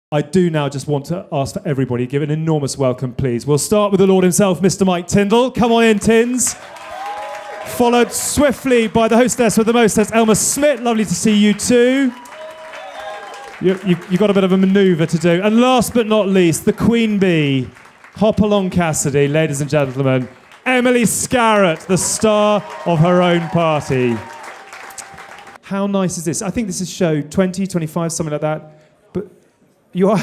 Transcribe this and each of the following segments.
I do now just want to ask for everybody, give an enormous welcome, please. We'll start with the Lord himself, Mr. Mike Tyndall. Come on in, Tins. Followed swiftly by the hostess with the mostess, Elma Smith. Lovely to see you too. You've got a bit of a manoeuvre to do. And last but not least, the Queen Bee, Hopalong Cassidy, ladies and gentlemen, Emily Scarrett, the star of her own party. How nice is this? I think this is show 20, 25, something like that. But you are...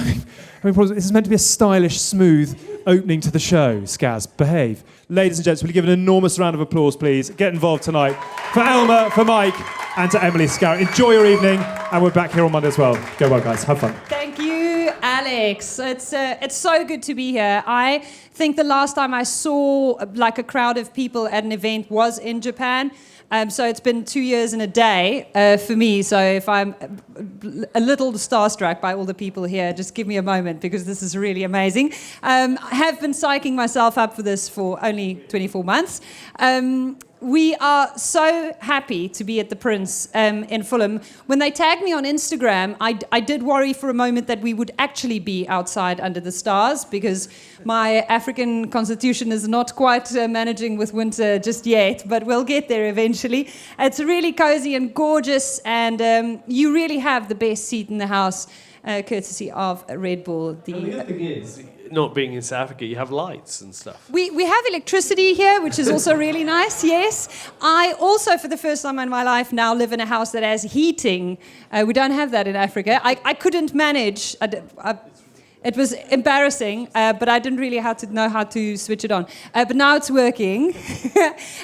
this is meant to be a stylish, smooth opening to the show, Scaz. Behave. Ladies and gents, will you give an enormous round of applause, please? Get involved tonight. For Elma, for Mike, and to Emily Scarrett. Enjoy your evening, and we're back here on Monday as well. Go well, guys. Have fun. Thank you, Alex. It's so good to be here. I think the last time I saw like a crowd of people at an event was in Japan. So it's been 2 years and a day for me. So if I'm a little starstruck by all the people here, just give me a moment because this is really amazing. I have been psyching myself up for this for only 24 months. We are so happy to be at the Prince in Fulham. When they tagged me on Instagram, I did worry for a moment that we would actually be outside under the stars because my African constitution is not quite managing with winter just yet, but we'll get there eventually. It's really cozy and gorgeous, and you really have the best seat in the house, courtesy of Red Bull. The other thing is, not being in South Africa, you have lights and stuff. We have electricity here, which is also really nice, yes. I also, for the first time in my life, now live in a house that has heating. We don't have that in Africa. I couldn't manage. It was embarrassing, but I didn't really know how to switch it on. But now it's working,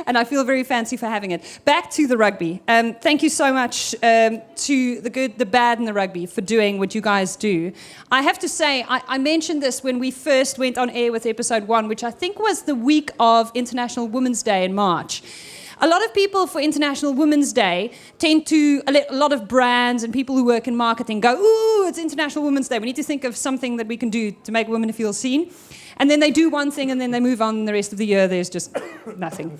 and I feel very fancy for having it. Back to the rugby. Thank you so much to the good, the bad, and the rugby for doing what you guys do. I have to say, I mentioned this when we first went on air with episode 1, which I think was the week of International Women's Day in March. A lot of people for International Women's Day tend to, a lot of brands and people who work in marketing go, ooh, it's International Women's Day. We need to think of something that we can do to make women feel seen. And then they do one thing and then they move on, and the rest of the year there's just nothing.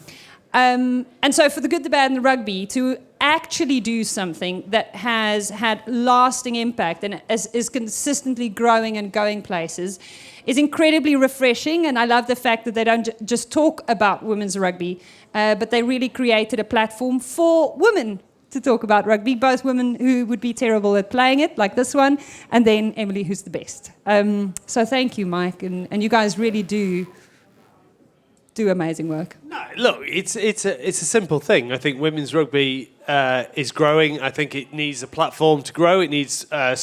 And so for the good, the bad, and the rugby, to actually do something that has had lasting impact and is consistently growing and going places is incredibly refreshing. And I love the fact that they don't just talk about women's rugby, but they really created a platform for women to talk about rugby, both women who would be terrible at playing it, like this one, and then Emily, who's the best. So thank you, Mike, and you guys really do amazing work. No, look, it's a simple thing. I think women's rugby is growing. I think it needs a platform to grow. It needs a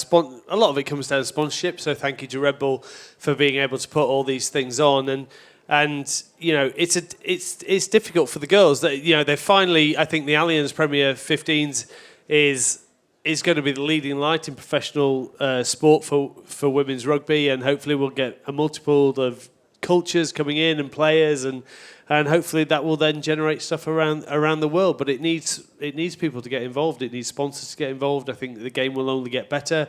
lot of it comes down to sponsorship. So thank you to Red Bull for being able to put all these things on. And you know, it's difficult for the girls. That, you know, they finally, I think the Allianz Premier 15s is going to be the leading light in professional sport for women's rugby, and hopefully we'll get a multiple of cultures coming in and players, and hopefully that will then generate stuff around the world. But it needs people to get involved. It needs sponsors to get involved. I think the game will only get better.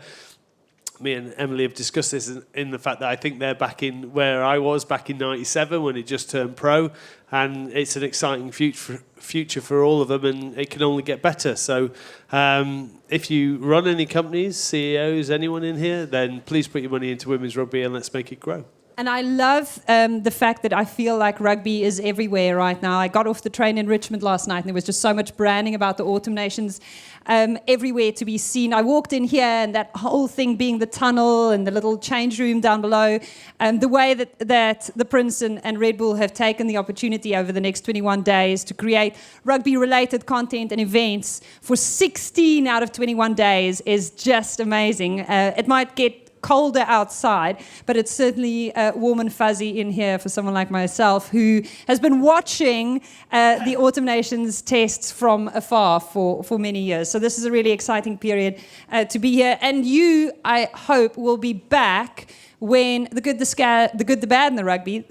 Me and Emily have discussed this in the fact that I think they're back in where I was back in '97 when it just turned pro, and it's an exciting future for all of them, and it can only get better. So if you run any companies, CEOs, anyone in here, then please put your money into women's rugby and let's make it grow. And I love the fact that I feel like rugby is everywhere right now. I got off the train in Richmond last night and there was just so much branding about the Autumn Nations everywhere to be seen. I walked in here and that whole thing being the tunnel and the little change room down below, the way that the Prince and Red Bull have taken the opportunity over the next 21 days to create rugby-related content and events for 16 out of 21 days is just amazing. It might get colder outside, but it's certainly warm and fuzzy in here for someone like myself who has been watching the Autumn Nations tests from afar for many years. So this is a really exciting period to be here. And you, I hope, will be back when the good, the bad, and the rugby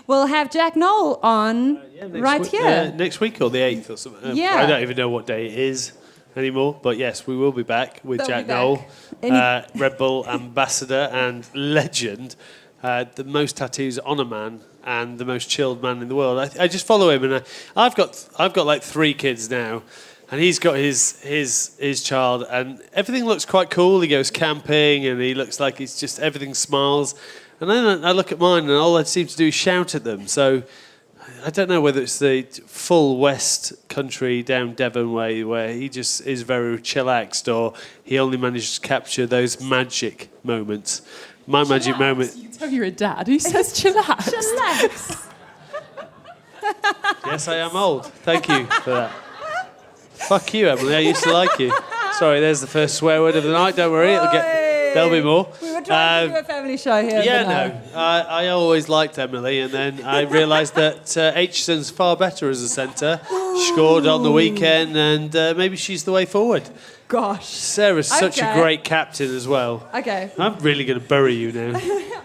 will have Jack Nowell on here. Next week or the 8th or something. Yeah. I don't even know what day it is anymore, but yes, we will be back with Jack Nowell, Red Bull ambassador and legend, the most tattoos on a man and the most chilled man in the world. I just follow him, and I've got like 3 kids now, and he's got his child, and everything looks quite cool. He goes camping, and he looks like he's just everything smiles. And then I look at mine, and all I seem to do is shout at them. So I don't know whether it's the full West Country down Devon way, where he just is very chillaxed, or he only manages to capture those magic moments. My magic moment. You tell you're a dad. Who says chillax? Chillax. Yes, I am old. Thank you for that. Fuck you, Emily. I used to like you. Sorry, there's the first swear word of the night. Don't worry, there'll be more. We were trying to do a family show here. Yeah, no. I always liked Emily, and then I realised that Aitchison's far better as a centre. Scored on the weekend, and maybe she's the way forward. Gosh. Sarah's such a great captain as well. Okay. I'm really going to bury you now.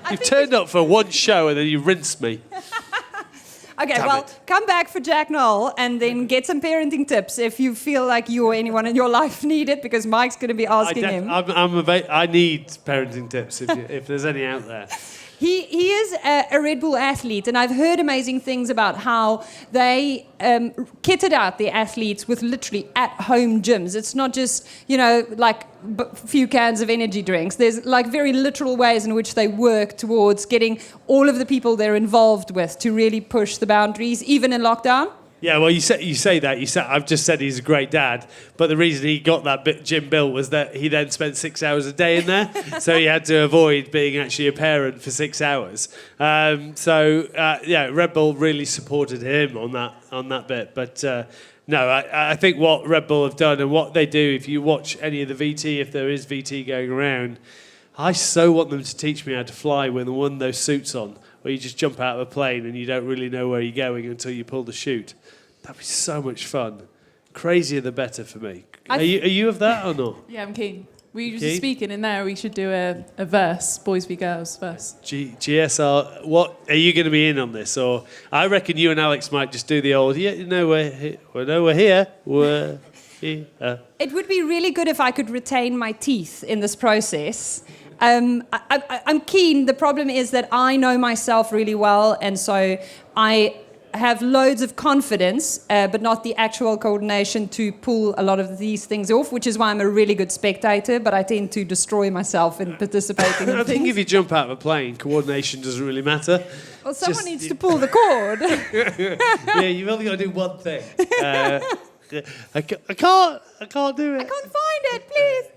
You've turned up for one show, and then you rinsed me. Okay, come back for Jack Nowell and then get some parenting tips if you feel like you or anyone in your life need it, because Mike's going to be asking him. I need parenting tips if there's any out there. He is a Red Bull athlete, and I've heard amazing things about how they kitted out the athletes with literally at-home gyms. It's not just, like a few cans of energy drinks. There's like very literal ways in which they work towards getting all of the people they're involved with to really push the boundaries, even in lockdown. Yeah, well, you say that. I've just said he's a great dad, but the reason he got that gym built was that he then spent 6 hours a day in there, so he had to avoid being actually a parent for 6 hours. Red Bull really supported him on that bit. But no, I think what Red Bull have done and what they do, if you watch any of the VT, if there is VT going around, I so want them to teach me how to fly with one of those suits on, where you just jump out of a plane and you don't really know where you're going until you pull the chute. That'd be so much fun. Crazier the better for me. Are you of that or not? Yeah, I'm keen. We were just speaking in there. We should do a verse, boys v girls verse. GSR, what are you going to be in on this? Or I reckon you and Alex might just do the old. Yeah, we're here. We're here. It would be really good if I could retain my teeth in this process. I'm keen. The problem is that I know myself really well, and so I have loads of confidence, but not the actual coordination to pull a lot of these things off, which is why I'm a really good spectator, but I tend to destroy myself in participating in I think if you jump out of a plane, coordination doesn't really matter. Well, someone needs to pull the cord. Yeah, you've only got to do one thing. I can't do it. I can't find it, please.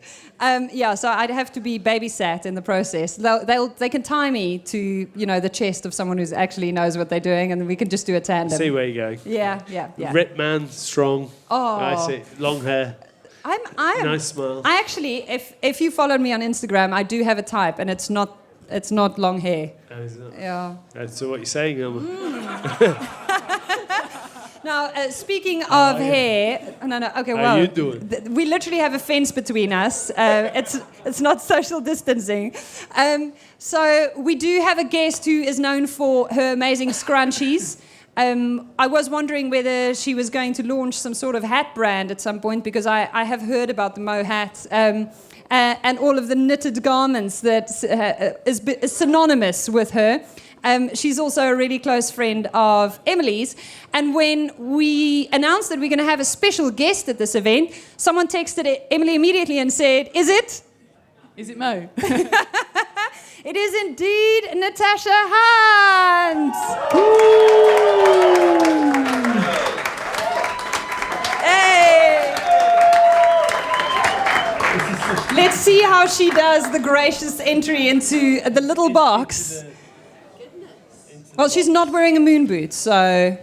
So I'd have to be babysat in the process. They can tie me to the chest of someone who actually knows what they're doing, and we can just do a tandem. See where you're going. Yeah. Ripped man, strong. Oh, I see. Long hair. I'm nice smile. I actually, if you follow me on Instagram, I do have a type, and it's not long hair. Oh, is it? Yeah. So what you're saying, Elma? Now, speaking of hair, no, okay, well, how you doing? We literally have a fence between us. It's not social distancing. So we do have a guest who is known for her amazing scrunchies. I was wondering whether she was going to launch some sort of hat brand at some point, because I have heard about the Mo hat and all of the knitted garments that is synonymous with her. She's also a really close friend of Emily's. And when we announced that we're going to have a special guest at this event, someone texted Emily immediately and said, "Is it? Is it Mo?" It is indeed Natasha Hunt. Hey! Let's see how she does the gracious entry into the little box. Well, she's not wearing a moon boot, so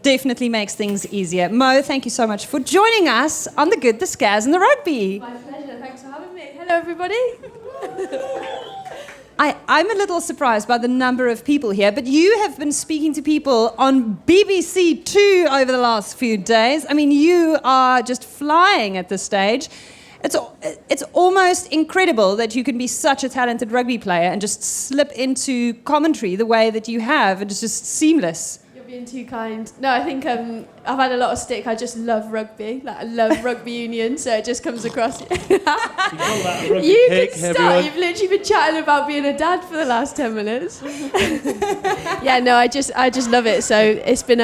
definitely makes things easier. Mo, thank you so much for joining us on The Good, the Scaz and the Rugby. My pleasure. Thanks for having me. Hello, everybody. I'm a little surprised by the number of people here, but you have been speaking to people on BBC Two over the last few days. I mean, you are just flying at this stage. It's almost incredible that you can be such a talented rugby player and just slip into commentary the way that you have. It's just seamless. You're being too kind. No, I think I've had a lot of stick. I just love rugby. I love rugby union, so it just comes across. You can start. Everyone. You've literally been chatting about being a dad for the last 10 minutes. Yeah, no, I just love it. So it's been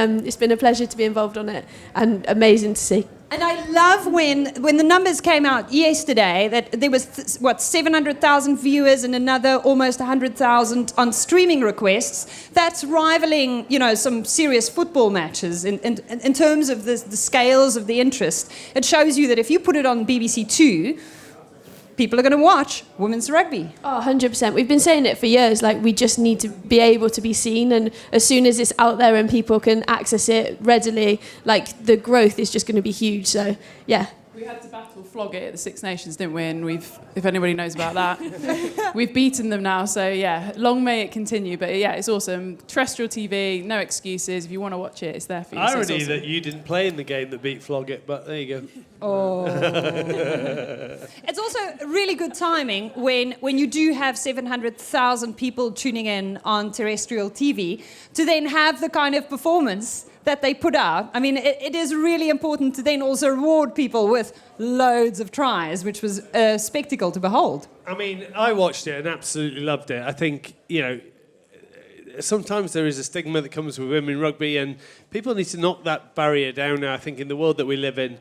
a pleasure to be involved on it, and amazing to see. And I love when the numbers came out yesterday that there was 700,000 viewers and another almost 100,000 on streaming requests. That's rivaling, some serious football matches in terms of the scales of the interest. It shows you that if you put it on BBC Two, people are going to watch women's rugby. Oh, 100%. We've been saying it for years. Like, we just need to be able to be seen. And as soon as it's out there and people can access it readily, like, the growth is just going to be huge. So, yeah. We had to battle flog it at the Six Nations, didn't we? And if anybody knows about that, we've beaten them now. So, yeah, long may it continue. But, yeah, it's awesome. Terrestrial TV, no excuses. If you want to watch it, it's there for you. Irony so awesome. that you didn't play in the game that beat flog it, but there you go. Oh. It's also really good timing when you do have 700,000 people tuning in on terrestrial TV to then have the kind of performance that they put out. I mean, it is really important to then also reward people with loads of tries, which was a spectacle to behold. I mean, I watched it and absolutely loved it. I think, sometimes there is a stigma that comes with women rugby, and people need to knock that barrier down now. I think in the world that we live in,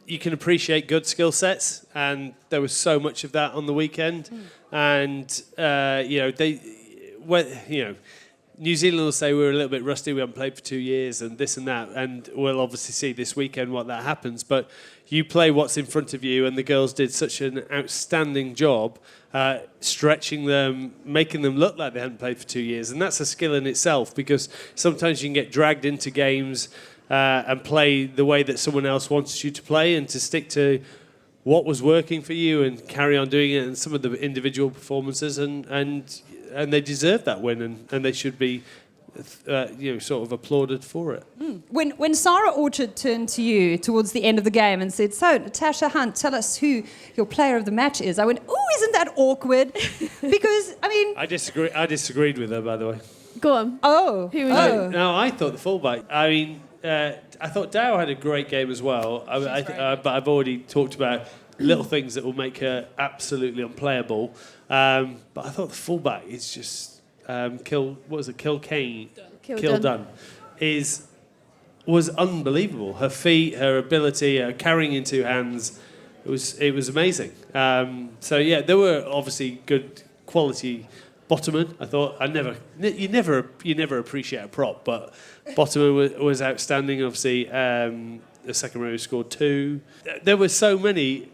you can appreciate good skill sets, and there was so much of that on the weekend. And, New Zealand will say we're a little bit rusty, we haven't played for 2 years and this and that, and we'll obviously see this weekend what that happens. But you play what's in front of you, and the girls did such an outstanding job stretching them, making them look like they hadn't played for 2 years. And that's a skill in itself, because sometimes you can get dragged into games and play the way that someone else wants you to play, and to stick to what was working for you and carry on doing it. And some of the individual performances, and they deserve that win, and they should be, sort of applauded for it. When Sarah Orchard turned to you towards the end of the game and said, "So, Natasha Hunt, tell us who your player of the match is," I went, "Oh, isn't that awkward?" Because, I mean... I disagreed with her, by the way. Go on. Oh. Who was it? No, I thought the fullback. I mean, I thought Dow had a great game as well. But I've already talked about little things that will make her absolutely unplayable. But I thought the fullback is just Kilkane. Kildun was unbelievable. Her feet, her ability, her carrying in two hands, it was amazing. There were obviously good quality bottommen. I thought you never appreciate a prop, but bottommen was outstanding. Obviously, the second row scored 2. There were so many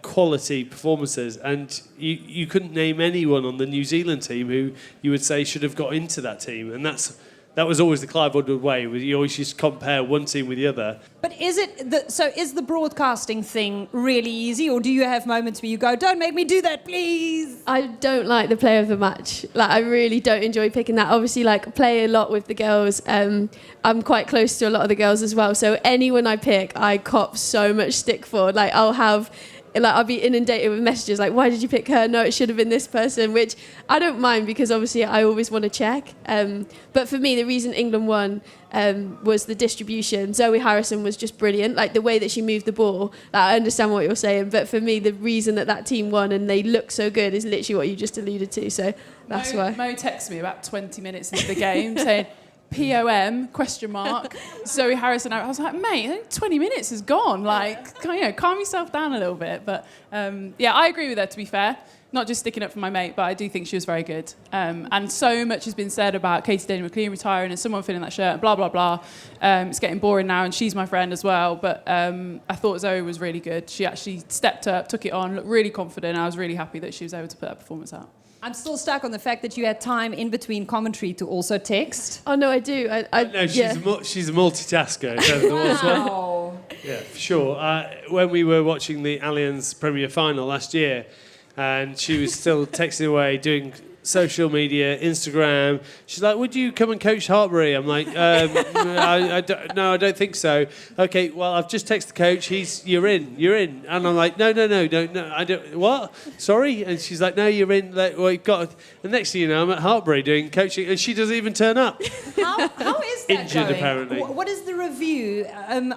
quality performances, and you couldn't name anyone on the New Zealand team who you would say should have got into that team, and that was always the Clive Woodward way. You always just compare one team with the other. But is the broadcasting thing really easy, or do you have moments where you go, "Don't make me do that, please"? I don't like the player of the match. Like, I really don't enjoy picking that. Obviously, like, play a lot with the girls. I'm quite close to a lot of the girls as well. So anyone I pick, I cop so much stick for. Like, I'll be inundated with messages like, "Why did you pick her? No, it should have been this person," which I don't mind, because obviously I always want to check. But for me, the reason England won was the distribution. Zoe Harrison was just brilliant. Like, the way that she moved the ball, I understand what you're saying, but for me, the reason that team won and they look so good is literally what you just alluded to. So that's why. Mo texted me about 20 minutes into the game saying, POM, ? Zoe Harrison. I was like, mate, I think 20 minutes is gone. Like, calm yourself down a little bit. But, I agree with her, to be fair. Not just sticking up for my mate, but I do think she was very good. And so much has been said about Katie Dana-McLean retiring and someone filling that shirt, blah, blah, blah. It's getting boring now, and she's my friend as well. But I thought Zoe was really good. She actually stepped up, took it on, looked really confident. I was really happy that she was able to put that performance out. I'm still stuck on the fact that you had time in between commentary to also text. Oh, no, I do. No, she's a multitasker. Wow. Yeah, for sure. When we were watching the Allianz Premier Final last year, and she was still texting away, doing social media, Instagram. She's like, "Would you come and coach Hartbury?" I'm like, I don't think so. Okay, well, I've just texted the coach. You're in. And I'm like, no, I don't. What? Sorry? And she's like, "No, you're in. Like, well, you've got." And next thing you know, I'm at Hartbury doing coaching, and she doesn't even turn up. How is that injured going? Apparently? What is the review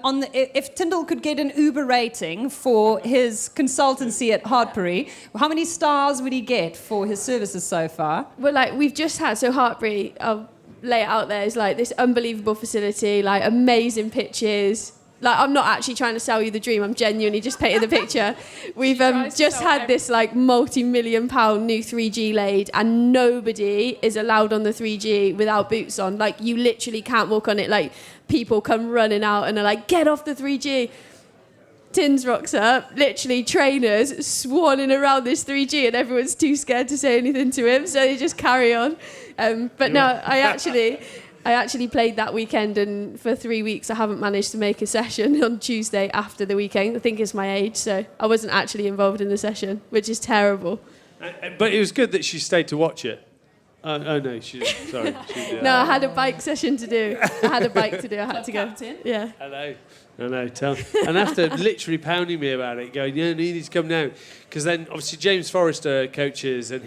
on if Tyndall could get an Uber rating for his consultancy at Hartbury? How many stars would he get for his services so far? Well, like, we've just had, so Hartbury, I'll lay it out there, is like this unbelievable facility, like amazing pitches, like, I'm not actually trying to sell you the dream. I'm genuinely just painting the picture. We've just had this like multi-million-pound new 3G laid, and nobody is allowed on the 3G without boots on. Like, you literally can't walk on it. Like, people come running out and are like, get off the 3G. Tins rocks up, literally trainers swanning around this 3G, and everyone's too scared to say anything to him, so they just carry on. But no, I actually played that weekend, and for 3 weeks I haven't managed to make a session on Tuesday after the weekend. I think it's my age, so I wasn't actually involved in the session, which is terrible. But it was good that she stayed to watch it. Oh no, she didn't. Sorry. No, I had a bike session to do. I had to go. Yeah. Hello. And after literally pounding me about it, going, you need to come down. Because then, obviously, James Forrester coaches, and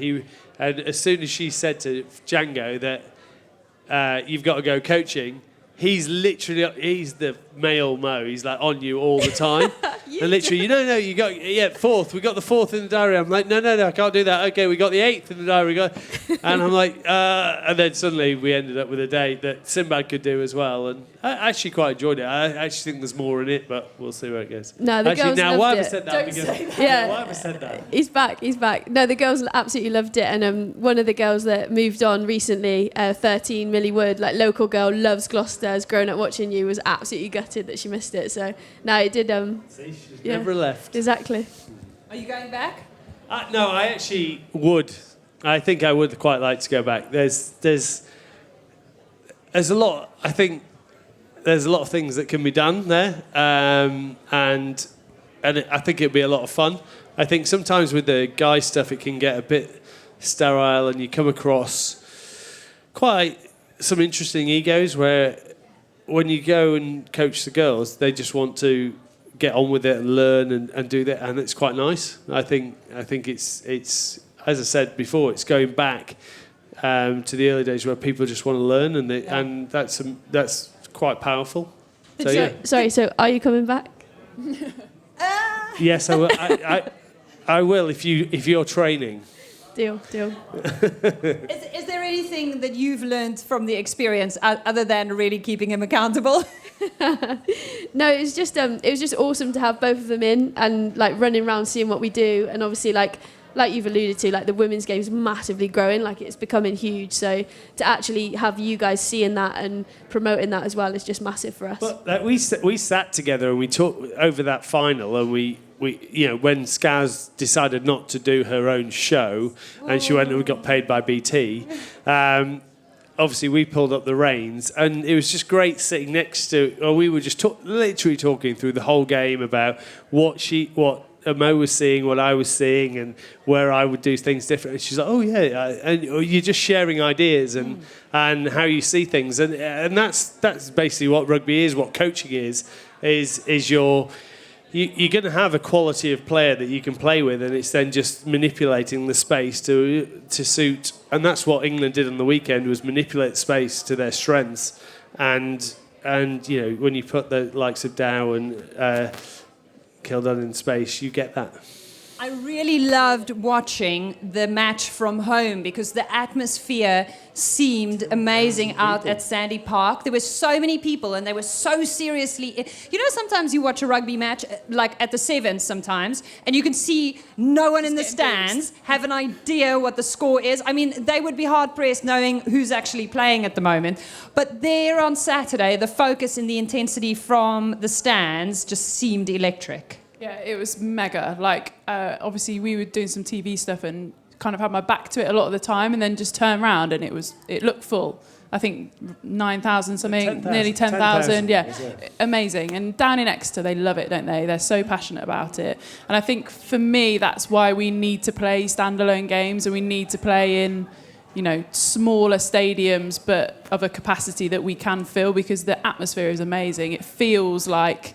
as soon as she said to Django that you've got to go coaching, he's the male Mo. He's like on you all the time. And literally, no, you got, fourth. We got the fourth in the diary. I'm like, no, I can't do that. Okay, we got the eighth in the diary. And I'm like, and then suddenly we ended up with a date that Sinbad could do as well. And I actually quite enjoyed it. I actually think there's more in it, but we'll see where it goes. No, the girls loved why it. have I said that? Don't say that. Why have I said that? He's back. No, the girls absolutely loved it. And one of the girls that moved on recently, 13, Millie Wood, like local girl, loves Gloucester, has grown up watching you, was absolutely gutted that she missed it. So, no, it did... See, she's never left. Exactly. Are you going back? No, I actually would. I think I would quite like to go back. There's a lot. I think there's a lot of things that can be done there, and I think it'd be a lot of fun. I think sometimes with the guy stuff, it can get a bit sterile, and you come across quite some interesting egos where when you go and coach the girls, they just want to get on with it and learn and do that, and it's quite nice. I think it's as I said before, it's going back to the early days where people just want to learn, and that's quite powerful. So are you coming back? Yes, I will. I will if you're training. Deal. Is there anything that you've learned from the experience other than really keeping him accountable? No, it was just awesome to have both of them in and like running around seeing what we do, and obviously like you've alluded to, like the women's game's massively growing, like it's becoming huge. So to actually have you guys seeing that and promoting that as well is just massive for us. But like, we sat together and we talked over that final, and we when Scaz decided not to do her own show, and she went and got paid by BT. Obviously, we pulled up the reins, and it was just great sitting next to. Or we were just literally talking through the whole game about what Mo was seeing, what I was seeing, and where I would do things differently. She's like, "Oh yeah," and you're just sharing ideas and how you see things, and that's basically what rugby is, what coaching is you're going to have a quality of player that you can play with, and it's then just manipulating the space to suit. And that's what England did on the weekend, was manipulate space to their strengths. And when you put the likes of Dow and Kildon in space, you get that. I really loved watching the match from home because the atmosphere seemed amazing out at Sandy Park. There were so many people and they were so seriously... sometimes you watch a rugby match, like at the Sevens sometimes, and you can see no one in the stands have an idea what the score is. I mean, they would be hard-pressed knowing who's actually playing at the moment. But there on Saturday, the focus and the intensity from the stands just seemed electric. Yeah, it was mega. Like, obviously, we were doing some TV stuff and kind of had my back to it a lot of the time, and then just turned around and it looked full. I think 9,000 something, 10,000, nearly 10,000. Yeah, amazing. And down in Exeter, they love it, don't they? They're so passionate about it. And I think for me, that's why we need to play standalone games, and we need to play in, smaller stadiums, but of a capacity that we can fill, because the atmosphere is amazing. It feels like,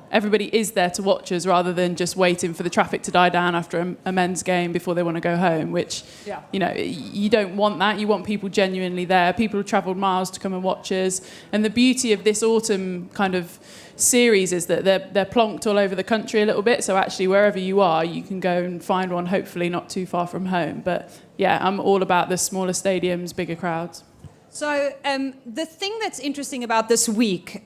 everybody is there to watch us rather than just waiting for the traffic to die down after a men's game before they want to go home, which, you don't want that. You want people genuinely there. People have travelled miles to come and watch us. And the beauty of this autumn kind of series is that they're plonked all over the country a little bit. So actually, wherever you are, you can go and find one, hopefully not too far from home. But, I'm all about the smaller stadiums, bigger crowds. So the thing that's interesting about this week...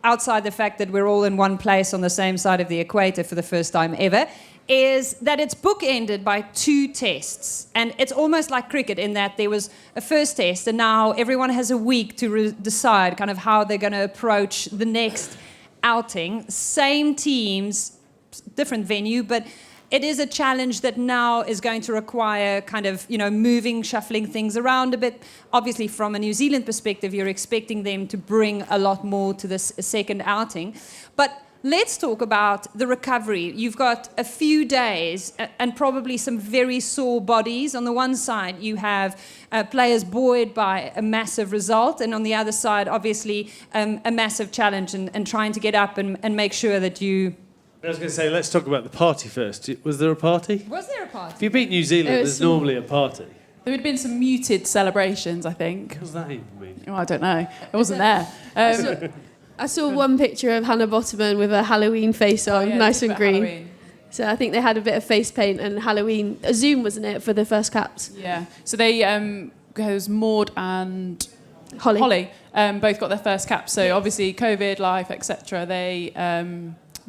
outside the fact that we're all in one place on the same side of the equator for the first time ever, is that it's bookended by 2 tests. And it's almost like cricket in that there was a first test, and now everyone has a week to decide kind of how they're going to approach the next outing. Same teams, different venue, but it is a challenge that now is going to require kind of, moving, shuffling things around a bit. Obviously, from a New Zealand perspective, you're expecting them to bring a lot more to this second outing. But let's talk about the recovery. You've got a few days and probably some very sore bodies. On the one side, you have players buoyed by a massive result, and on the other side, obviously, a massive challenge and trying to get up and make sure that you... I was going to say, let's talk about the party first. Was there a party? Was there a party? If you beat New Zealand, there's normally a party. There would have been some muted celebrations, I think. What does that even mean? Oh, I don't know. I wasn't there. I saw one picture of Hannah Bottoman with a Halloween face on, nice and green. Halloween. So I think they had a bit of face paint and Halloween. A Zoom, wasn't it, for the first caps? Yeah. So they, goes Maud and Holly. Both got their first caps. So obviously COVID, life, etc. They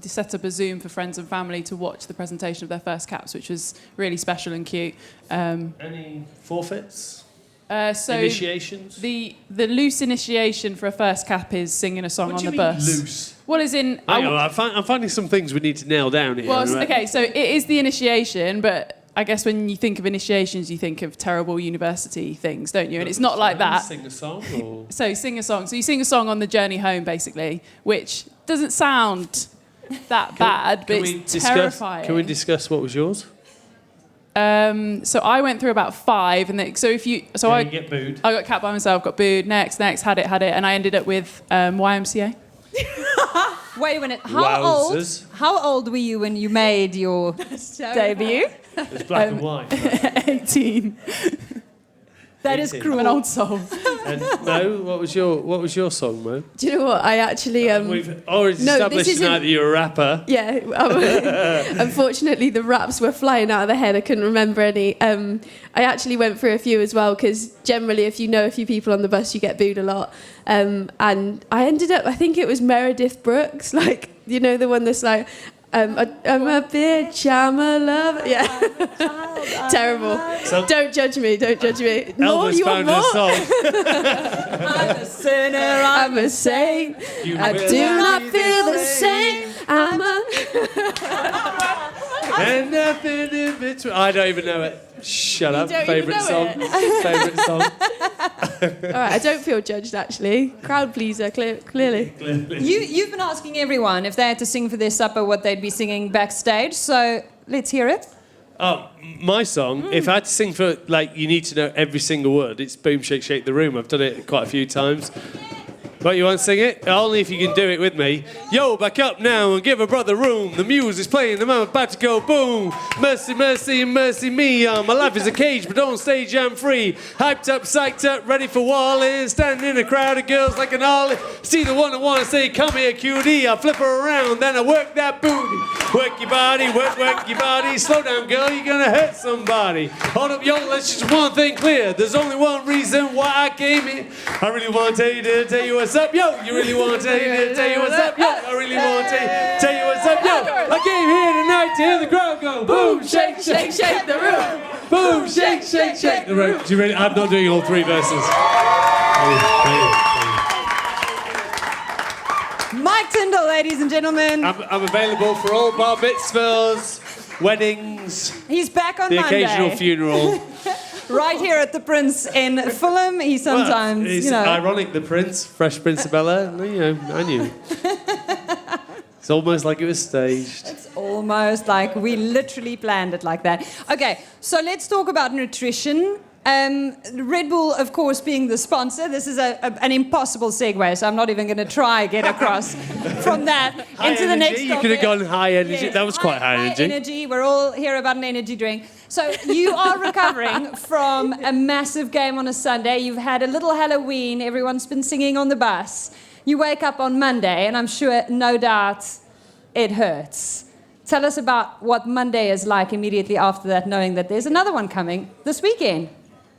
set up a Zoom for friends and family to watch the presentation of their first caps, which was really special and cute. Any forfeits? So Initiations? The loose initiation for a first cap is singing a song What on do the you mean bus. loose? Well, as in... Hang on, I'm finding some things we need to nail down here. Well, right? okay, so it is the initiation, but I guess when you think of initiations, you think of terrible university things, don't you? And it's not like that. Sing a song? Or? So sing a song. So you sing a song on the journey home, basically, which doesn't sound that bad, but it's terrifying. Can we discuss what was yours? So I went through about 5, and then, so if you, so You get booed. I got capped by myself, got booed. Next, had it, and I ended up with YMCA. Wait a minute. Wowzers. How old were you when you made your debut? It's black and white. 18. That is 18. cruel. I'm an old soul. And Mo, what was your song, Mo? Do you know what? I actually... We've already established tonight that you're a rapper. Yeah. Unfortunately, the raps were flying out of the head. I couldn't remember any. I actually went through a few as well, because generally, if you know a few people on the bus, you get booed a lot. And I ended up, I think it was Meredith Brooks, like, the one that's like... I'm a bitch, I'm a lover. Yeah. Terrible. So Don't judge me. Elvis you want found a more? song. I'm a sinner, I'm a saint. I do not feel the same. I'm a... And nothing in between. I don't even know it. Shut up. don't Favourite even song. know Favourite song. All right, I don't feel judged, actually. Crowd pleaser, clearly. You've been asking everyone if they had to sing for their supper what they'd be singing backstage, so let's hear it. Oh, my song, if I had to sing for, you need to know every single word, it's Boom, Shake, Shake the Room. I've done it quite a few times. But you want to sing it? Only if you can do it with me. Yo, back up now and give a brother room. The music's playing, the man about to go boom. Mercy, mercy, mercy me. My life is a cage, but on stage I'm free. Hyped up, psyched up, ready for walling. Standing in a crowd of girls like an ollie. See the one I want to say, come here, cutie. I flip her around, then I work that booty. Work your body, work your body. Slow down, girl, you're gonna hurt somebody. Hold up, yo, let's just one thing clear. There's only one reason why I came here. I really want to tell you what's up, yo. You really want to tell you what's up, yo. I really want to tell you what's up, yo. I came here tonight to hear the crowd go boom, shake, shake, shake the room. Boom, shake, shake, shake the room. Do you really? I'm not doing all 3 verses. Mike Tyndall, ladies and gentlemen. I'm available for all bar mitzvahs, weddings, He's back on the Monday. occasional funeral. Right here at the Prince in Fulham. He sometimes, Well, it's ironic, the Prince, Fresh Prince of Bel-Air. I knew. It's almost like it was staged. It's almost like we literally planned it like that. Okay, so let's talk about nutrition. Red Bull, of course, being the sponsor. This is an impossible segue, so I'm not even going to try get across from that into the next topic. You could have gone high energy. Yes, That was quite high energy. We're all here about an energy drink. So you are recovering from a massive game on a Sunday. You've had a little Halloween. Everyone's been singing on the bus. You wake up on Monday, and I'm sure, no doubt, it hurts. Tell us about what Monday is like immediately after that, knowing that there's another one coming this weekend.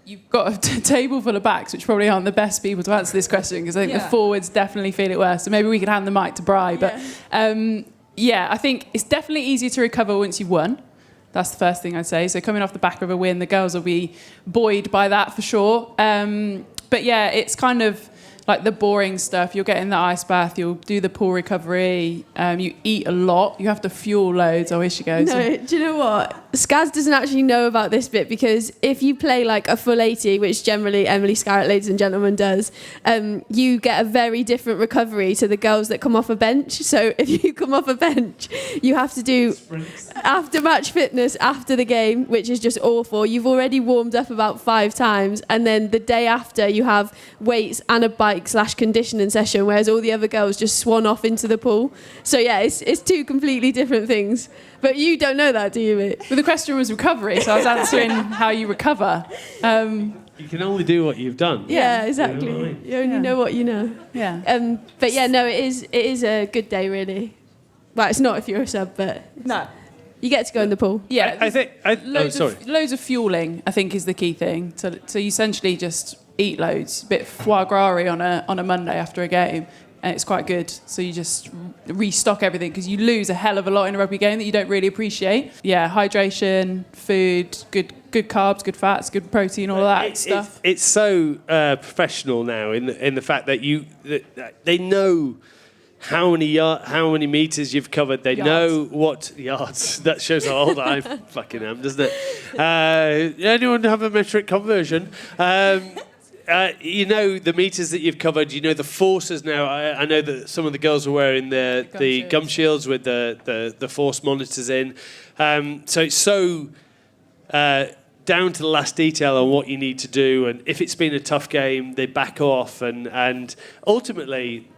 you've got a table full of backs, which probably aren't the best people to answer this question, because I think the forwards definitely feel it worse. So maybe we could hand the mic to Bri. But I think it's definitely easier to recover once you've won. That's the first thing I'd say. So coming off the back of a win, the girls will be buoyed by that for sure. But yeah, it's kind of like the boring stuff. You'll get in the ice bath, you'll do the pool recovery, you eat a lot, you have to fuel loads. I wish you go. No, do you know what? Scaz doesn't actually know about this bit, because if you play like a full 80, which generally Emily Scarrett, ladies and gentlemen, does, you get a very different recovery to the girls that come off a bench. So if you come off a bench, you have to do after match fitness after the game, which is just awful. You've already warmed up about 5 times, and then the day after you have weights and a bike/conditioning session, whereas all the other girls just swan off into the pool. So yeah, it's 2 completely different things. But you don't know that, do you, mate? Well, the question was recovery, so I was answering how you recover. You can only do what you've done. Yeah, exactly. You know what I mean? You only know what you know. Yeah. But yeah, no, it is a good day, really. Well, it's not if you're a sub, but No. you get to go in the pool. Yeah, I think... loads of fueling, I think, is the key thing. So you essentially just eat loads, a bit of foie gras on a Monday after a game, and it's quite good. So you just restock everything, because you lose a hell of a lot in a rugby game that you don't really appreciate. Yeah, hydration, food, good carbs, good fats, good protein, all of that stuff. It's so professional now in the fact that they know how many meters you've covered. They know what yards. That shows how old I fucking am, doesn't it? Anyone have a metric conversion? You know the meters that you've covered. You know the forces now. I know that some of the girls are wearing the gum shields with the force monitors in. So it's so down to the last detail on what you need to do. And if it's been a tough game, they back off. And ultimately,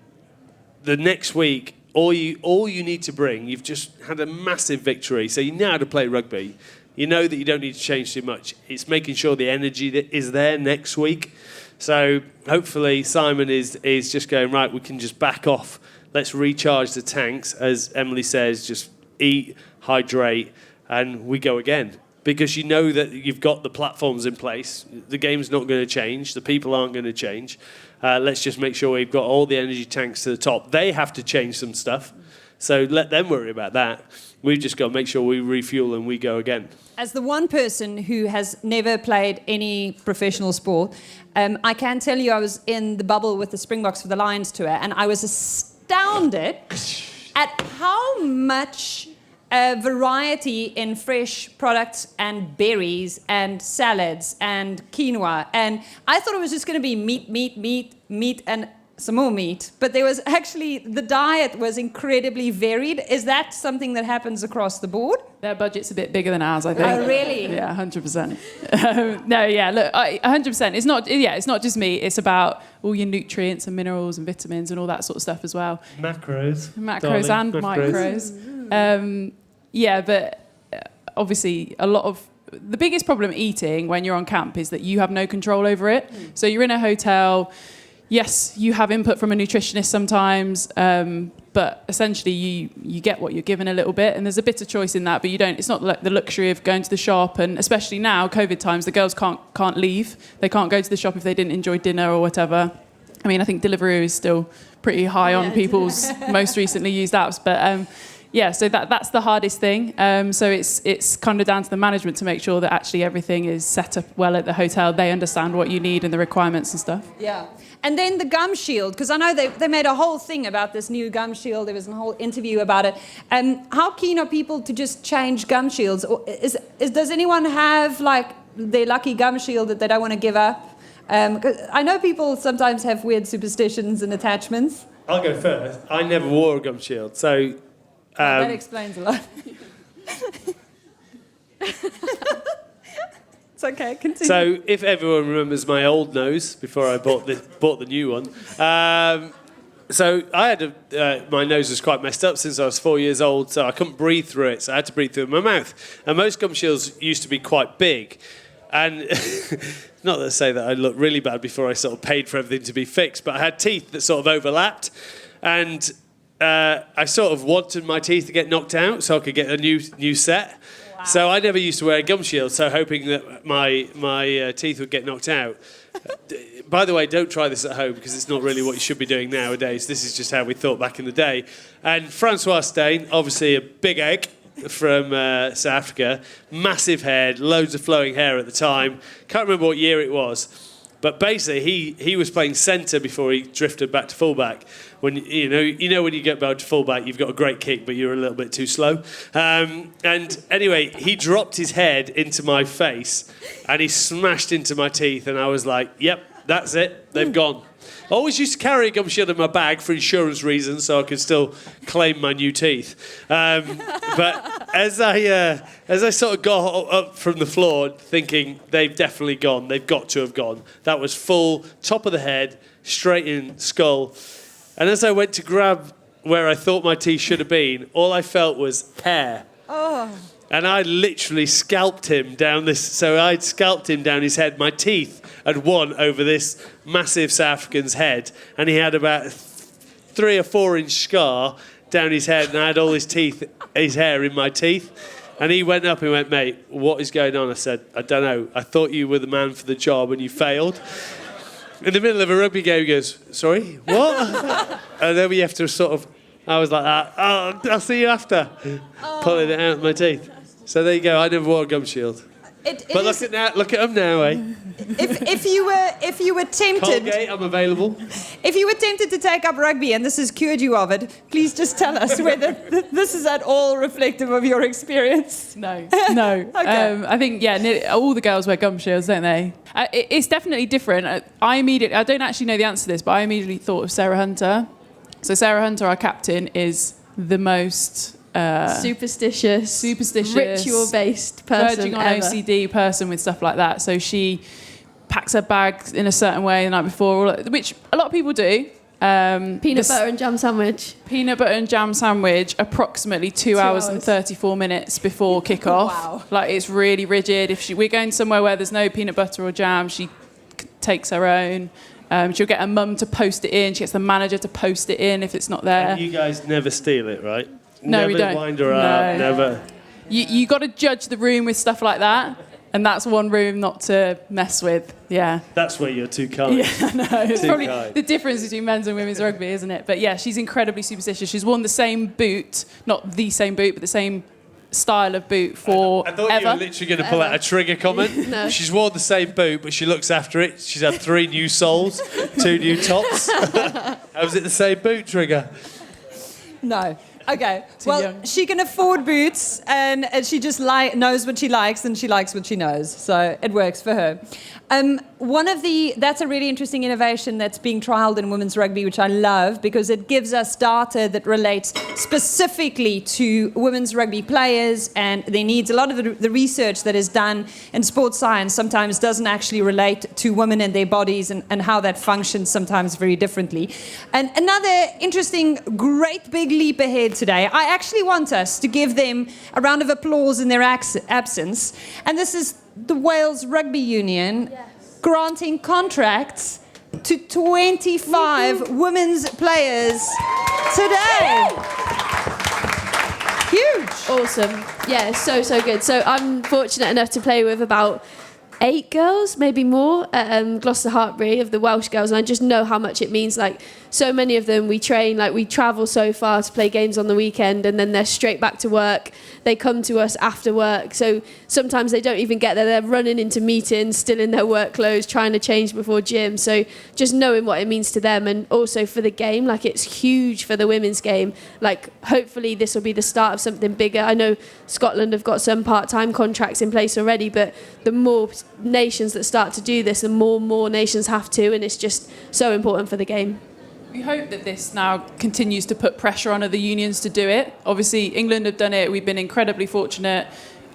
the next week, all you need to bring, you've just had a massive victory. So you know how to play rugby. You know that you don't need to change too much. It's making sure the energy that is there next week. So hopefully Simon is just going, right, we can just back off. Let's recharge the tanks. As Emily says, just eat, hydrate, and we go again. Because you know that you've got the platforms in place. The game's not going to change. The people aren't going to change. Let's just make sure we've got all the energy tanks to the top. They have to change some stuff. So let them worry about that. We've just got to make sure we refuel and we go again. As the one person who has never played any professional sport, I can tell you I was in the bubble with the Springboks for the Lions tour, and I was astounded at how much variety in fresh products and berries and salads and quinoa. And I thought it was just going to be meat, and some more meat. But there was actually, the diet was incredibly varied. Is that something that happens across the board? Their budget's a bit bigger than ours, I think. Oh, really? Yeah, 100%. No, yeah, look, 100%. It's not just meat. It's about all your nutrients and minerals and vitamins and all that sort of stuff as well. Macros. Macros and micros. But obviously the biggest problem eating when you're on camp is that you have no control over it. So you're in a hotel. Yes, you have input from a nutritionist sometimes, but essentially you get what you're given a little bit, and there's a bit of choice in that, but you don't. It's not like the luxury of going to the shop, and especially now, COVID times, the girls can't leave. They can't go to the shop if they didn't enjoy dinner or whatever. I mean, I think Deliveroo is still pretty high on people's most recently used apps, but so that's the hardest thing. So it's kind of down to the management to make sure that actually everything is set up well at the hotel. They understand what you need and the requirements and stuff. Yeah. And then the gum shield, because I know they made a whole thing about this new gum shield. There was a whole interview about it. How keen are people to just change gum shields? Or does anyone have like their lucky gum shield that they don't want to give up? 'Cause I know people sometimes have weird superstitions and attachments. I'll go first. I never wore a gum shield, so... that explains a lot. It's okay, continue. So if everyone remembers my old nose before I bought the new one, so I had my nose was quite messed up since I was 4 years old, so I couldn't breathe through it, so I had to breathe through my mouth. And most gum shields used to be quite big, and not to say that I looked really bad before I sort of paid for everything to be fixed, but I had teeth that sort of overlapped, and I sort of wanted my teeth to get knocked out so I could get a new set. So I never used to wear a gum shield, so hoping that my teeth would get knocked out. By the way, don't try this at home because it's not really what you should be doing nowadays. This is just how we thought back in the day. And Francois Steyn, obviously a big egg from South Africa, massive head, loads of flowing hair at the time. Can't remember what year it was. But basically, he was playing centre before he drifted back to fullback. When you know when you get back to fullback, you've got a great kick, but you're a little bit too slow. And anyway, he dropped his head into my face, and he smashed into my teeth. And I was like, "Yep, that's it. They've gone." I always used to carry a gum shield in my bag for insurance reasons, so I could still claim my new teeth. But as I sort of got up from the floor, thinking they've definitely gone, they've got to have gone. That was full top of the head, straight in skull. And as I went to grab where I thought my teeth should have been, all I felt was hair. Oh. And I literally scalped him down this. So I'd scalped him down his head. My teeth had won over this massive South African's head, and he had about 3 or 4 inch scar down his head, and I had all his hair in my teeth. And he went up and went, "Mate, what is going on?" I said, "I don't know. I thought you were the man for the job, and you failed." In the middle of a rugby game, he goes, "Sorry, what?" And then we have to sort of. I was like that. "Oh, I'll see you after." Pulling it out of my teeth. So there you go. I never wore a gum shield. But look at them now, eh? If you were tempted, Colgate, I'm available. If you were tempted to take up rugby and this has cured you of it, please just tell us whether this is at all reflective of your experience. No. Okay. I think all the girls wear gum shields, don't they? It's definitely different. I don't actually know the answer to this, but I immediately thought of Sarah Hunter. So Sarah Hunter, our captain, is the most superstitious, ritual-based person verging on ever. OCD person with stuff like that. So she packs her bags in a certain way the night before, which a lot of people do. Peanut butter and jam sandwich. Peanut butter and jam sandwich, approximately 2 hours and 34 minutes before kick-off. Wow. Like, it's really rigid. If we're going somewhere where there's no peanut butter or jam, she takes her own. She'll get her mum to post it in. She gets the manager to post it in if it's not there. And you guys never steal it, right? No, never we don't. Wind her up, never. You got to judge the room with stuff like that, and that's one room not to mess with. Yeah. That's where you're too kind. Yeah, no, it's Too probably kind. the difference between men's and women's rugby, isn't it? But yeah, she's incredibly superstitious. She's worn the same boot, not the same boot, but the same style of boot for I thought you were literally going to pull out a trigger comment. No. She's worn the same boot, but she looks after it. She's had 3 new soles, 2 new tops. How is it the same boot, Trigger? No. Okay. Too Well, young. she can afford boots, and she just knows what she likes, and she likes what she knows. So it works for her. That's a really interesting innovation that's being trialled in women's rugby, which I love because it gives us data that relates specifically to women's rugby players and their needs. A lot of the research that is done in sports science sometimes doesn't actually relate to women and their bodies and how that functions sometimes very differently. And another interesting, great big leap ahead today. I actually want us to give them a round of applause in their absence. And this is the Wales Rugby Union granting contracts to 25 women's players today. Huge. Awesome. Yeah, so good. So I'm fortunate enough to play with about 8 girls, maybe more, at Gloucester Hartbury of the Welsh girls, and I just know how much it means. Like, so many of them, we train, like we travel so far to play games on the weekend, and then they're straight back to work. They come to us after work, so sometimes they don't even get there. They're running into meetings, still in their work clothes, trying to change before gym. So just knowing what it means to them, and also for the game, like it's huge for the women's game. Like, hopefully this will be the start of something bigger. I know Scotland have got some part-time contracts in place already, but the more nations that start to do this, the more nations have to, and it's just so important for the game. We hope that this now continues to put pressure on other unions to do it. Obviously, England have done it. We've been incredibly fortunate.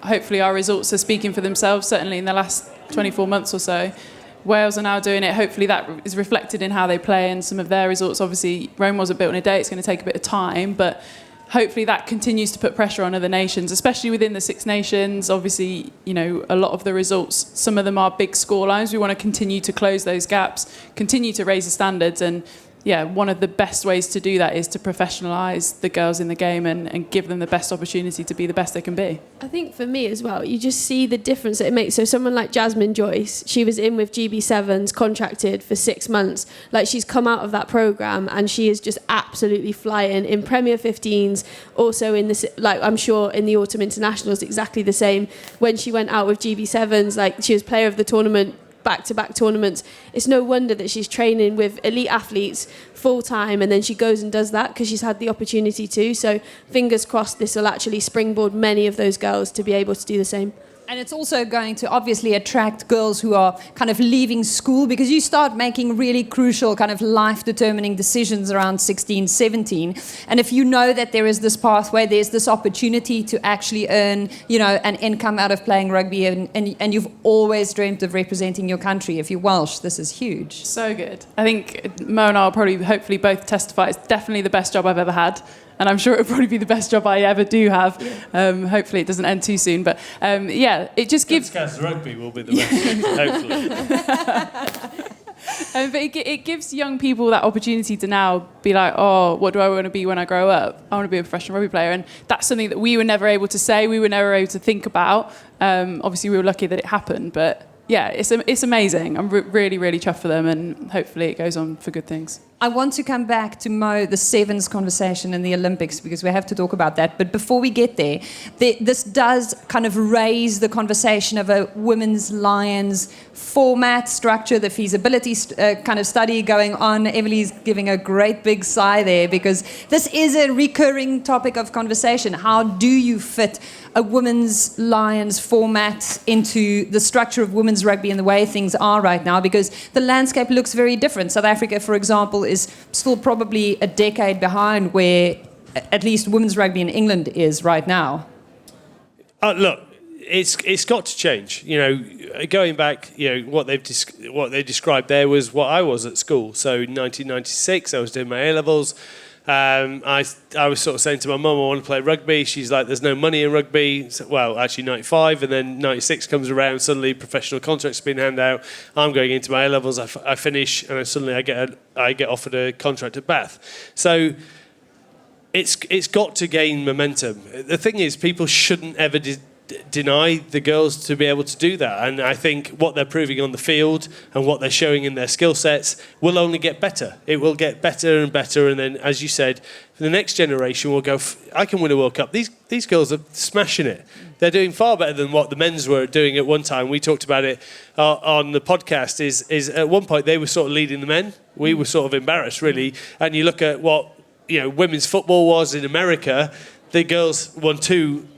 Hopefully our results are speaking for themselves, certainly in the last 24 months or so. Wales are now doing it. Hopefully that is reflected in how they play and some of their results. Obviously, Rome wasn't built in a day. It's going to take a bit of time, but hopefully that continues to put pressure on other nations, especially within the Six Nations. Obviously, you know, a lot of the results, some of them are big score lines. We want to continue to close those gaps, continue to raise the standards, and one of the best ways to do that is to professionalise the girls in the game and give them the best opportunity to be the best they can be. I think for me as well, you just see the difference that it makes. So someone like Jasmine Joyce, she was in with GB7s, contracted for 6 months. Like, she's come out of that programme and she is just absolutely flying in Premier 15s, also in this, like, I'm sure in the Autumn Internationals, exactly the same. When she went out with GB7s, like, she was player of the tournament, back-to-back tournaments. It's no wonder that she's training with elite athletes full-time, and then she goes and does that because she's had the opportunity to. So fingers crossed this will actually springboard many of those girls to be able to do the same. And it's also going to obviously attract girls who are kind of leaving school, because you start making really crucial kind of life-determining decisions around 16, 17. And if you know that there is this pathway, there's this opportunity to actually earn, an income out of playing rugby, and you've always dreamt of representing your country. If you're Welsh, this is huge. So good. I think Mo and I will probably, hopefully, both testify it's definitely the best job I've ever had. And I'm sure it'll probably be the best job I ever do have. Hopefully it doesn't end too soon. But it just gives... Scaz Rugby will be the best, hopefully. But it gives young people that opportunity to now be like, oh, what do I want to be when I grow up? I want to be a professional rugby player. And that's something that we were never able to say, we were never able to think about. Obviously, we were lucky that it happened. But yeah, it's amazing. I'm really, really chuffed for them. And hopefully it goes on for good things. I want to come back to Mo, the sevens conversation in the Olympics, because we have to talk about that. But before we get there, this does kind of raise the conversation of a women's Lions format, structure, the feasibility kind of study going on. Emily's giving a great big sigh there, because this is a recurring topic of conversation. How do you fit a women's Lions format into the structure of women's rugby and the way things are right now? Because the landscape looks very different. South Africa, for example, is still probably a decade behind where at least women's rugby in England is right now. Look, it's got to change. Going back, what they described there was what I was at school. So in 1996, I was doing my A-levels. I was sort of saying to my mum, I want to play rugby. She's like, there's no money in rugby. So, well, actually 95, and then 96 comes around. Suddenly professional contracts being handed out. I'm going into my A-levels. I finish, and then suddenly I get offered a contract at Bath. So it's got to gain momentum. The thing is, people shouldn't ever deny the girls to be able to do that, and I think what they're proving on the field and what they're showing in their skill sets will only get better. It will get better and better, and then, as you said, the next generation will go, I can win a World Cup. These girls are smashing it. They're doing far better than what the men's were doing at one time. We talked about it on the podcast, is at one point they were sort of leading the men. We were sort of embarrassed, really, and you look at what women's football was in America. The girls won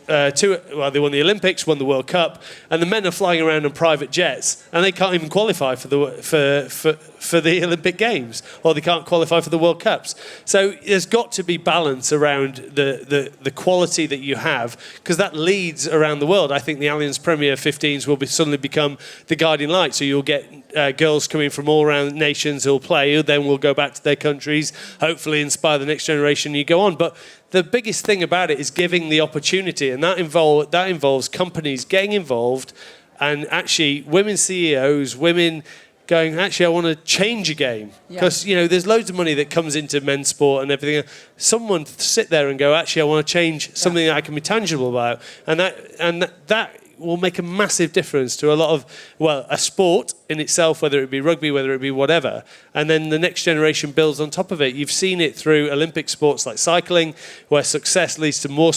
they won the Olympics, won the World Cup, and the men are flying around on private jets, and they can't even qualify for the Olympic Games, or they can't qualify for the World Cups. So there's got to be balance around the quality that you have, because that leads around the world. I think the Allianz Premier 15s will suddenly become the guiding light. So you'll get girls coming from all around nations who'll play, who then will go back to their countries, hopefully inspire the next generation. You go on, but the biggest thing about it is giving the opportunity, and that involves companies getting involved, and actually women CEOs, women going, actually, I want to change a game. Because, there's loads of money that comes into men's sport and everything. Someone sit there and go, actually, I want to change something that I can be tangible about. And that will make a massive difference to a lot of, a sport in itself, whether it be rugby, whether it be whatever. And then the next generation builds on top of it. You've seen it through Olympic sports like cycling, where success leads to more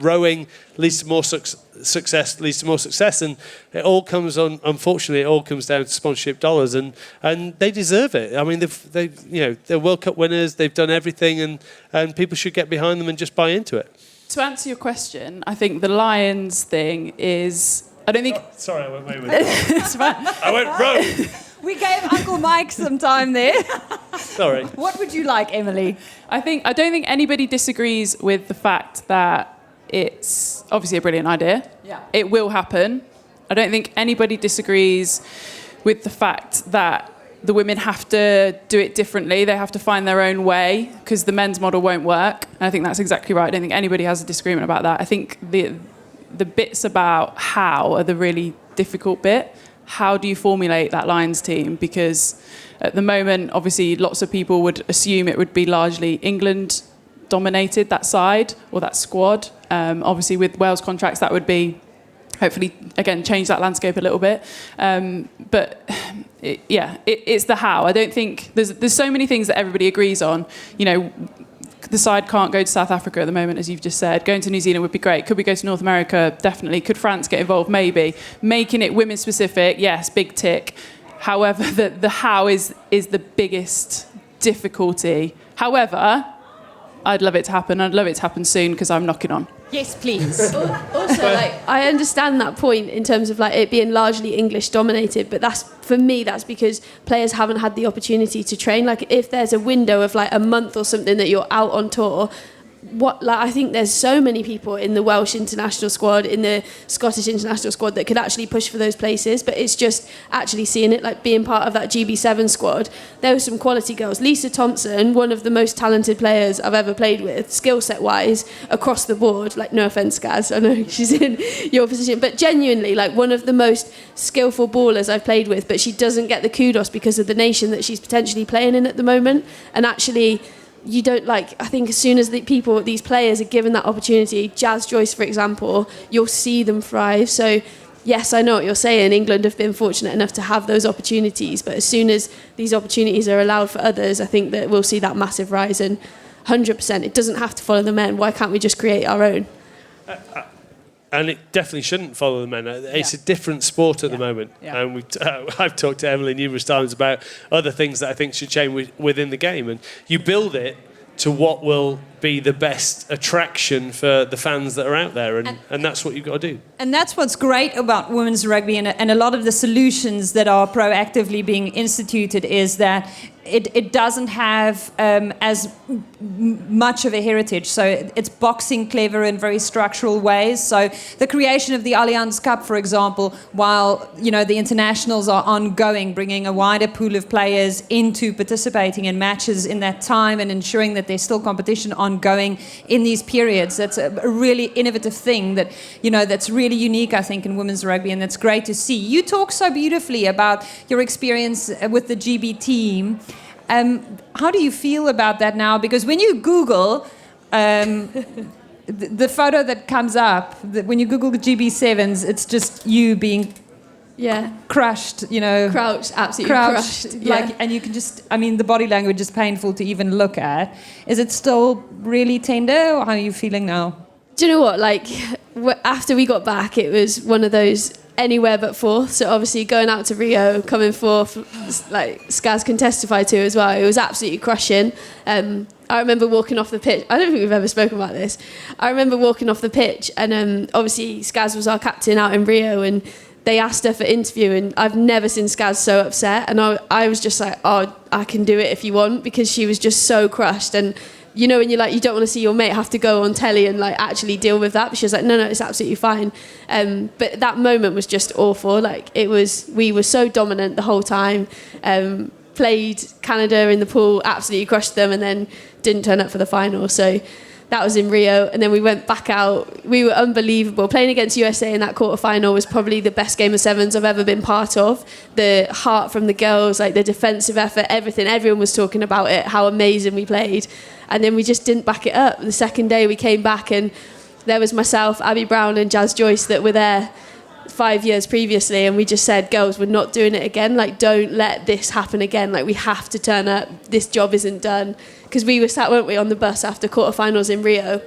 rowing leads to more success leads to more success. And it all comes on, unfortunately, it all comes down to sponsorship dollars, and they deserve it. I mean, they're World Cup winners, they've done everything, and people should get behind them and just buy into it. To answer your question, I think the Lions thing is... I don't think... Sorry, I went way with it. It's fine. I went rogue. We gave Uncle Mike some time there. Sorry. What would you like, Emily? I don't think anybody disagrees with the fact that it's obviously a brilliant idea. Yeah. It will happen. I don't think anybody disagrees with the fact that the women have to do it differently. They have to find their own way, because the men's model won't work. And I think that's exactly right. I don't think anybody has a disagreement about that. I think the bits about how are the really difficult bit. how do you formulate that Lions team? Because at the moment, obviously, lots of people would assume it would be largely England dominated, that side or that squad. Obviously, with Wales contracts, that would be hopefully, again, change that landscape a little bit. But it's the how. I don't think there's so many things that everybody agrees on. You know, the side can't go to South Africa at the moment, as you've just said. Going to New Zealand would be great. Could we go to North America? Definitely. Could France get involved? Maybe. Making it women specific, yes, big tick. However, the how is the biggest difficulty. However, I'd love it to happen. I'd love it to happen soon because I'm knocking on. Yes, please. Also, like, I understand that point in terms of like it being largely English dominated, but that's, for me, that's because players haven't had the opportunity to train. Like, if there's a window of like a month or something that you're out on tour, I think there's so many people in the Welsh international squad, in the Scottish international squad that could actually push for those places, but it's just actually seeing it, like being part of that GB7 squad. There were some quality girls. Lisa Thompson, one of the most talented players I've ever played with, skill set wise, across the board. Like, no offence, Scaz, I know she's in your position, but genuinely, like, one of the most skillful ballers I've played with, but she doesn't get the kudos because of the nation that she's potentially playing in at the moment. And actually, you don't, like, I think as soon as these players are given that opportunity, Jazz Joyce, for example, you'll see them thrive. So, yes, I know what you're saying. England have been fortunate enough to have those opportunities, but as soon as these opportunities are allowed for others, I think that we'll see that massive rise. And 100%, it doesn't have to follow the men. Why can't we just create our own? And it definitely shouldn't follow the men. It's a different sport at the moment. Yeah. And I've talked to Emily numerous times about other things that I think should change within the game. And you build it to what will be the best attraction for the fans that are out there. And that's what you've got to do. And that's what's great about women's rugby, and a lot of the solutions that are proactively being instituted is that it doesn't have as much of a heritage. So it's boxing clever in very structural ways. So the creation of the Allianz Cup, for example, while the internationals are ongoing, bringing a wider pool of players into participating in matches in that time and ensuring that there's still competition ongoing in these periods. That's a really innovative thing that that's really unique, I think, in women's rugby, and that's great to see. You talk so beautifully about your experience with the GB team. How do you feel about that now? Because when you Google the photo that comes up, when you Google the GB7s, it's just you being crushed, Crouched, absolutely crushed. And you can just, the body language is painful to even look at. Is it still really tender, or how are you feeling now? Do you know what? Like, after we got back, it was one of those anywhere but fourth. So obviously going out to Rio, coming fourth, like Scaz can testify to as well, it was absolutely crushing. I remember walking off the pitch. I don't think we've ever spoken about this. I remember walking off the pitch, and obviously Scaz was our captain out in Rio, and they asked her for interview, and I've never seen Scaz so upset. And I was just like, oh, I can do it if you want, because she was just so crushed. And when you're like, you don't want to see your mate have to go on telly and like actually deal with that. But she was like, no, it's absolutely fine. But that moment was just awful. Like, we were so dominant the whole time. Played Canada in the pool, absolutely crushed them, and then didn't turn up for the final. So that was in Rio, and then we went back out. We were unbelievable. Playing against USA in that quarter-final was probably the best game of sevens I've ever been part of. The heart from the girls, like the defensive effort, everything. Everyone was talking about it, how amazing we played. And then we just didn't back it up. The second day we came back, and there was myself, Abby Brown and Jazz Joyce that were there 5 years previously, and we just said, girls, we're not doing it again. Like, don't let this happen again. Like, we have to turn up. This job isn't done. Because we were sat, weren't we, on the bus after quarterfinals in Rio,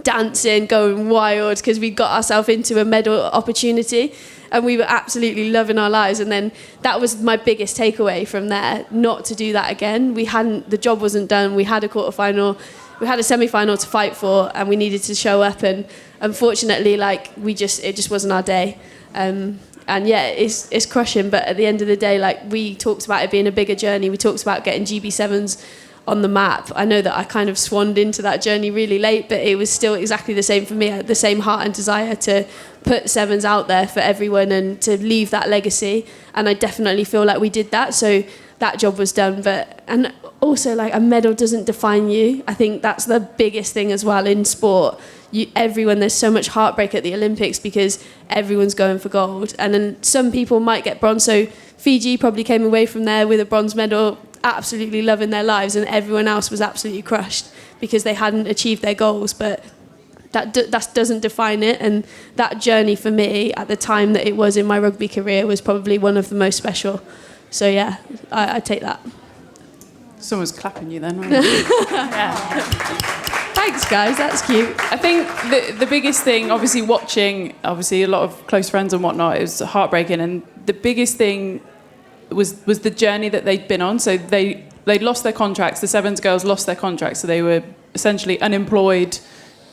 dancing, going wild, because we got ourselves into a medal opportunity, and we were absolutely loving our lives. And then that was my biggest takeaway from there, not to do that again. The job wasn't done. We had a quarterfinal, we had a semi-final to fight for, and we needed to show up. And unfortunately, it just wasn't our day. And yeah, it's crushing. But at the end of the day, like, we talked about it being a bigger journey. We talked about getting GB7s on the map. I know that I kind of swanned into that journey really late, but it was still exactly the same for me. I had the same heart and desire to put sevens out there for everyone and to leave that legacy. And I definitely feel like we did that. So that job was done. And also, like, a medal doesn't define you. I think that's the biggest thing as well in sport. There's so much heartbreak at the Olympics because everyone's going for gold, and then some people might get bronze. So Fiji probably came away from there with a bronze medal, absolutely loving their lives, and everyone else was absolutely crushed because they hadn't achieved their goals. But that doesn't define it, and that journey for me at the time that it was in my rugby career was probably one of the most special. So yeah, I take that. Someone's clapping you then, wasn't it? Yeah. Thanks, guys. That's cute. I think the biggest thing, obviously watching, a lot of close friends and whatnot, it was heartbreaking. And the biggest thing was the journey that they'd been on. So they'd lost their contracts. The Sevens girls lost their contracts. So they were essentially unemployed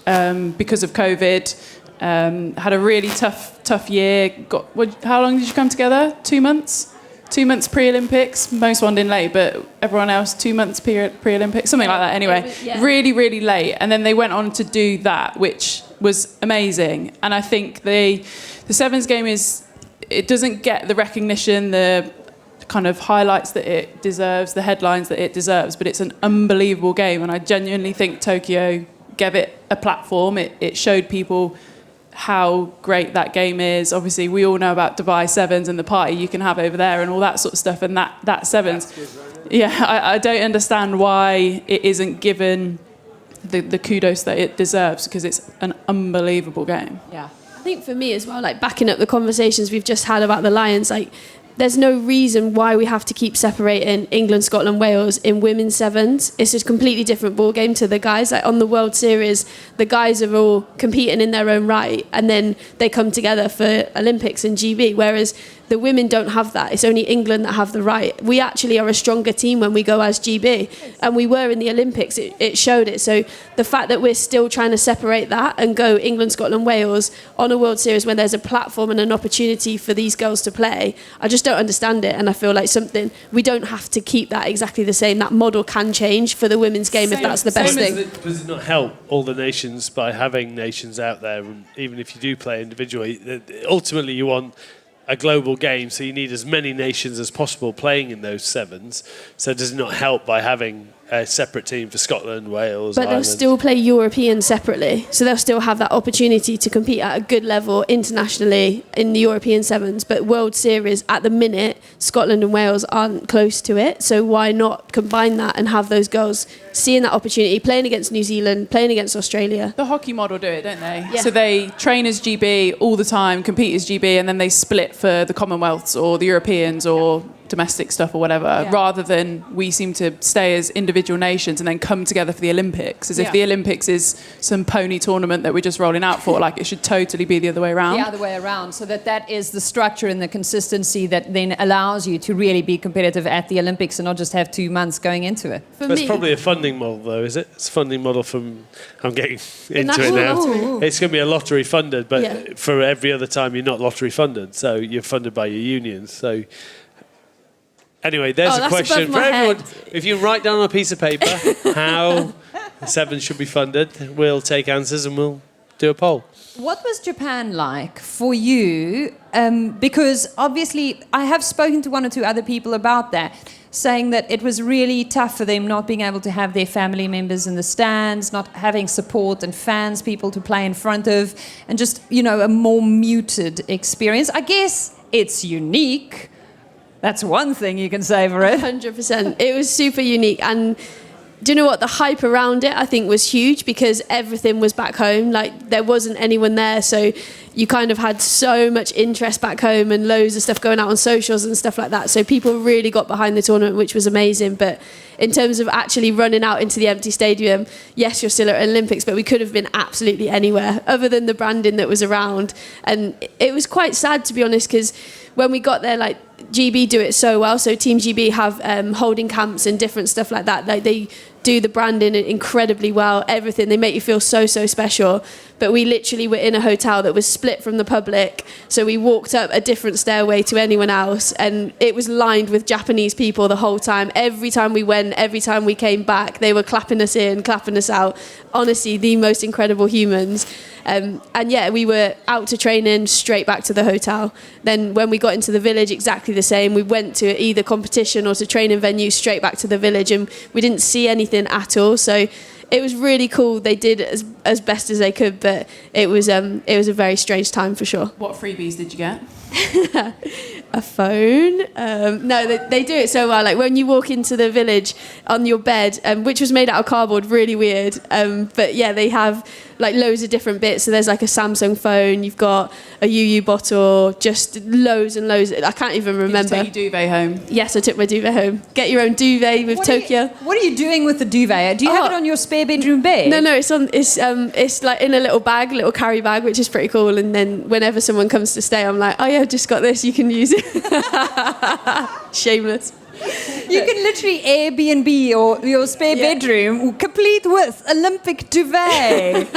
because of COVID. Had a really tough year. How long did you come together? 2 months? 2 months pre-Olympics, most one in late, but everyone else 2 months pre-Olympics, something like that anyway. Really, really late. And then they went on to do that, which was amazing. And I think the Sevens game it doesn't get the recognition, the kind of highlights that it deserves, the headlines that it deserves, but it's an unbelievable game. And I genuinely think Tokyo gave it a platform. It showed people how great that game is. Obviously, we all know about Dubai Sevens and the party you can have over there and all that sort of stuff, and that Sevens. Yeah, I don't understand why it isn't given the kudos that it deserves, because it's an unbelievable game. Yeah. I think for me as well, like, backing up the conversations we've just had about the Lions, like, there's no reason why we have to keep separating England, Scotland, Wales in women's sevens. It's a completely different ball game to the guys. Like, on the World Series, the guys are all competing in their own right, and then they come together for Olympics and GB, whereas the women don't have that. It's only England that have the right. We actually are a stronger team when we go as GB, and we were in the Olympics. It showed it. So the fact that we're still trying to separate that and go England, Scotland, Wales on a World Series when there's a platform and an opportunity for these girls to play, I just don't understand it. And I feel like we don't have to keep that exactly the same. That model can change for the women's game if that's the best thing. Does it not help all the nations by having nations out there, and even if you do play individually, ultimately you want a global game, so you need as many nations as possible playing in those sevens. So does it not help by having a separate team for Scotland, Wales, but Ireland? They'll still play European separately, so they'll still have that opportunity to compete at a good level internationally in the European sevens. But World Series, at the minute, Scotland and Wales aren't close to it, so why not combine that and have those girls seeing that opportunity, playing against New Zealand, playing against Australia? The hockey model do it, don't they? Yeah. So they train as GB all the time, compete as GB, and then they split for the Commonwealths or the Europeans or domestic stuff or whatever, rather than we seem to stay as individual nations and then come together for the Olympics, as if the Olympics is some pony tournament that we're just rolling out for. Like, it should totally be the other way around. The other way around, so that is the structure and the consistency that then allows you to really be competitive at the Olympics and not just have 2 months going into it. It's probably a funding model, though, is it? It's a funding model from... I'm getting into it now. Lottery. It's going to be a lottery funded, but for every other time you're not lottery funded, so you're funded by your unions. So anyway, there's a question for everyone. If you write down on a piece of paper how the sevens should be funded, we'll take answers and we'll do a poll. What was Japan like for you? Because obviously I have spoken to one or two other people about that, saying that it was really tough for them not being able to have their family members in the stands, not having support and fans, people to play in front of, and just, a more muted experience. I guess it's unique. That's one thing you can say for it. 100%. It was super unique. And do you know what? The hype around it, I think, was huge because everything was back home. Like, there wasn't anyone there. So you kind of had so much interest back home and loads of stuff going out on socials and stuff like that. So people really got behind the tournament, which was amazing. But in terms of actually running out into the empty stadium, yes, you're still at Olympics, but we could have been absolutely anywhere other than the branding that was around. And it was quite sad, to be honest, because when we got there, GB do it so well. So Team GB have holding camps and different stuff like that. They do the branding incredibly well, everything. They make you feel so, so special. But we literally were in a hotel that was split from the public. So we walked up a different stairway to anyone else, and it was lined with Japanese people the whole time. Every time we went, every time we came back, they were clapping us in, clapping us out. Honestly, the most incredible humans. And yeah, we were out to training, straight back to the hotel. Then when we got into the village, exactly the same. We went to either competition or to training venue, straight back to the village, and we didn't see anything at all. So it was really cool. They did as best as they could, but it was a very strange time for sure. What freebies did you get? A phone. No, they do it so well. Like when you walk into the village on your bed, which was made out of cardboard, really weird. But yeah, they have like loads of different bits. So there's like a Samsung phone. You've got a UU bottle. Just loads and loads. I can't even remember. Did you take your duvet home? Yes, I took my duvet home. Get your own duvet with Tokyo. What are you doing with the duvet? Do you have it on your spare bedroom bed? No, it's like in a little bag, little carry bag, which is pretty cool. And then whenever someone comes to stay, I'm like, oh yeah, I've just got this. You can use it. Shameless. You can literally Airbnb your spare bedroom complete with Olympic duvet.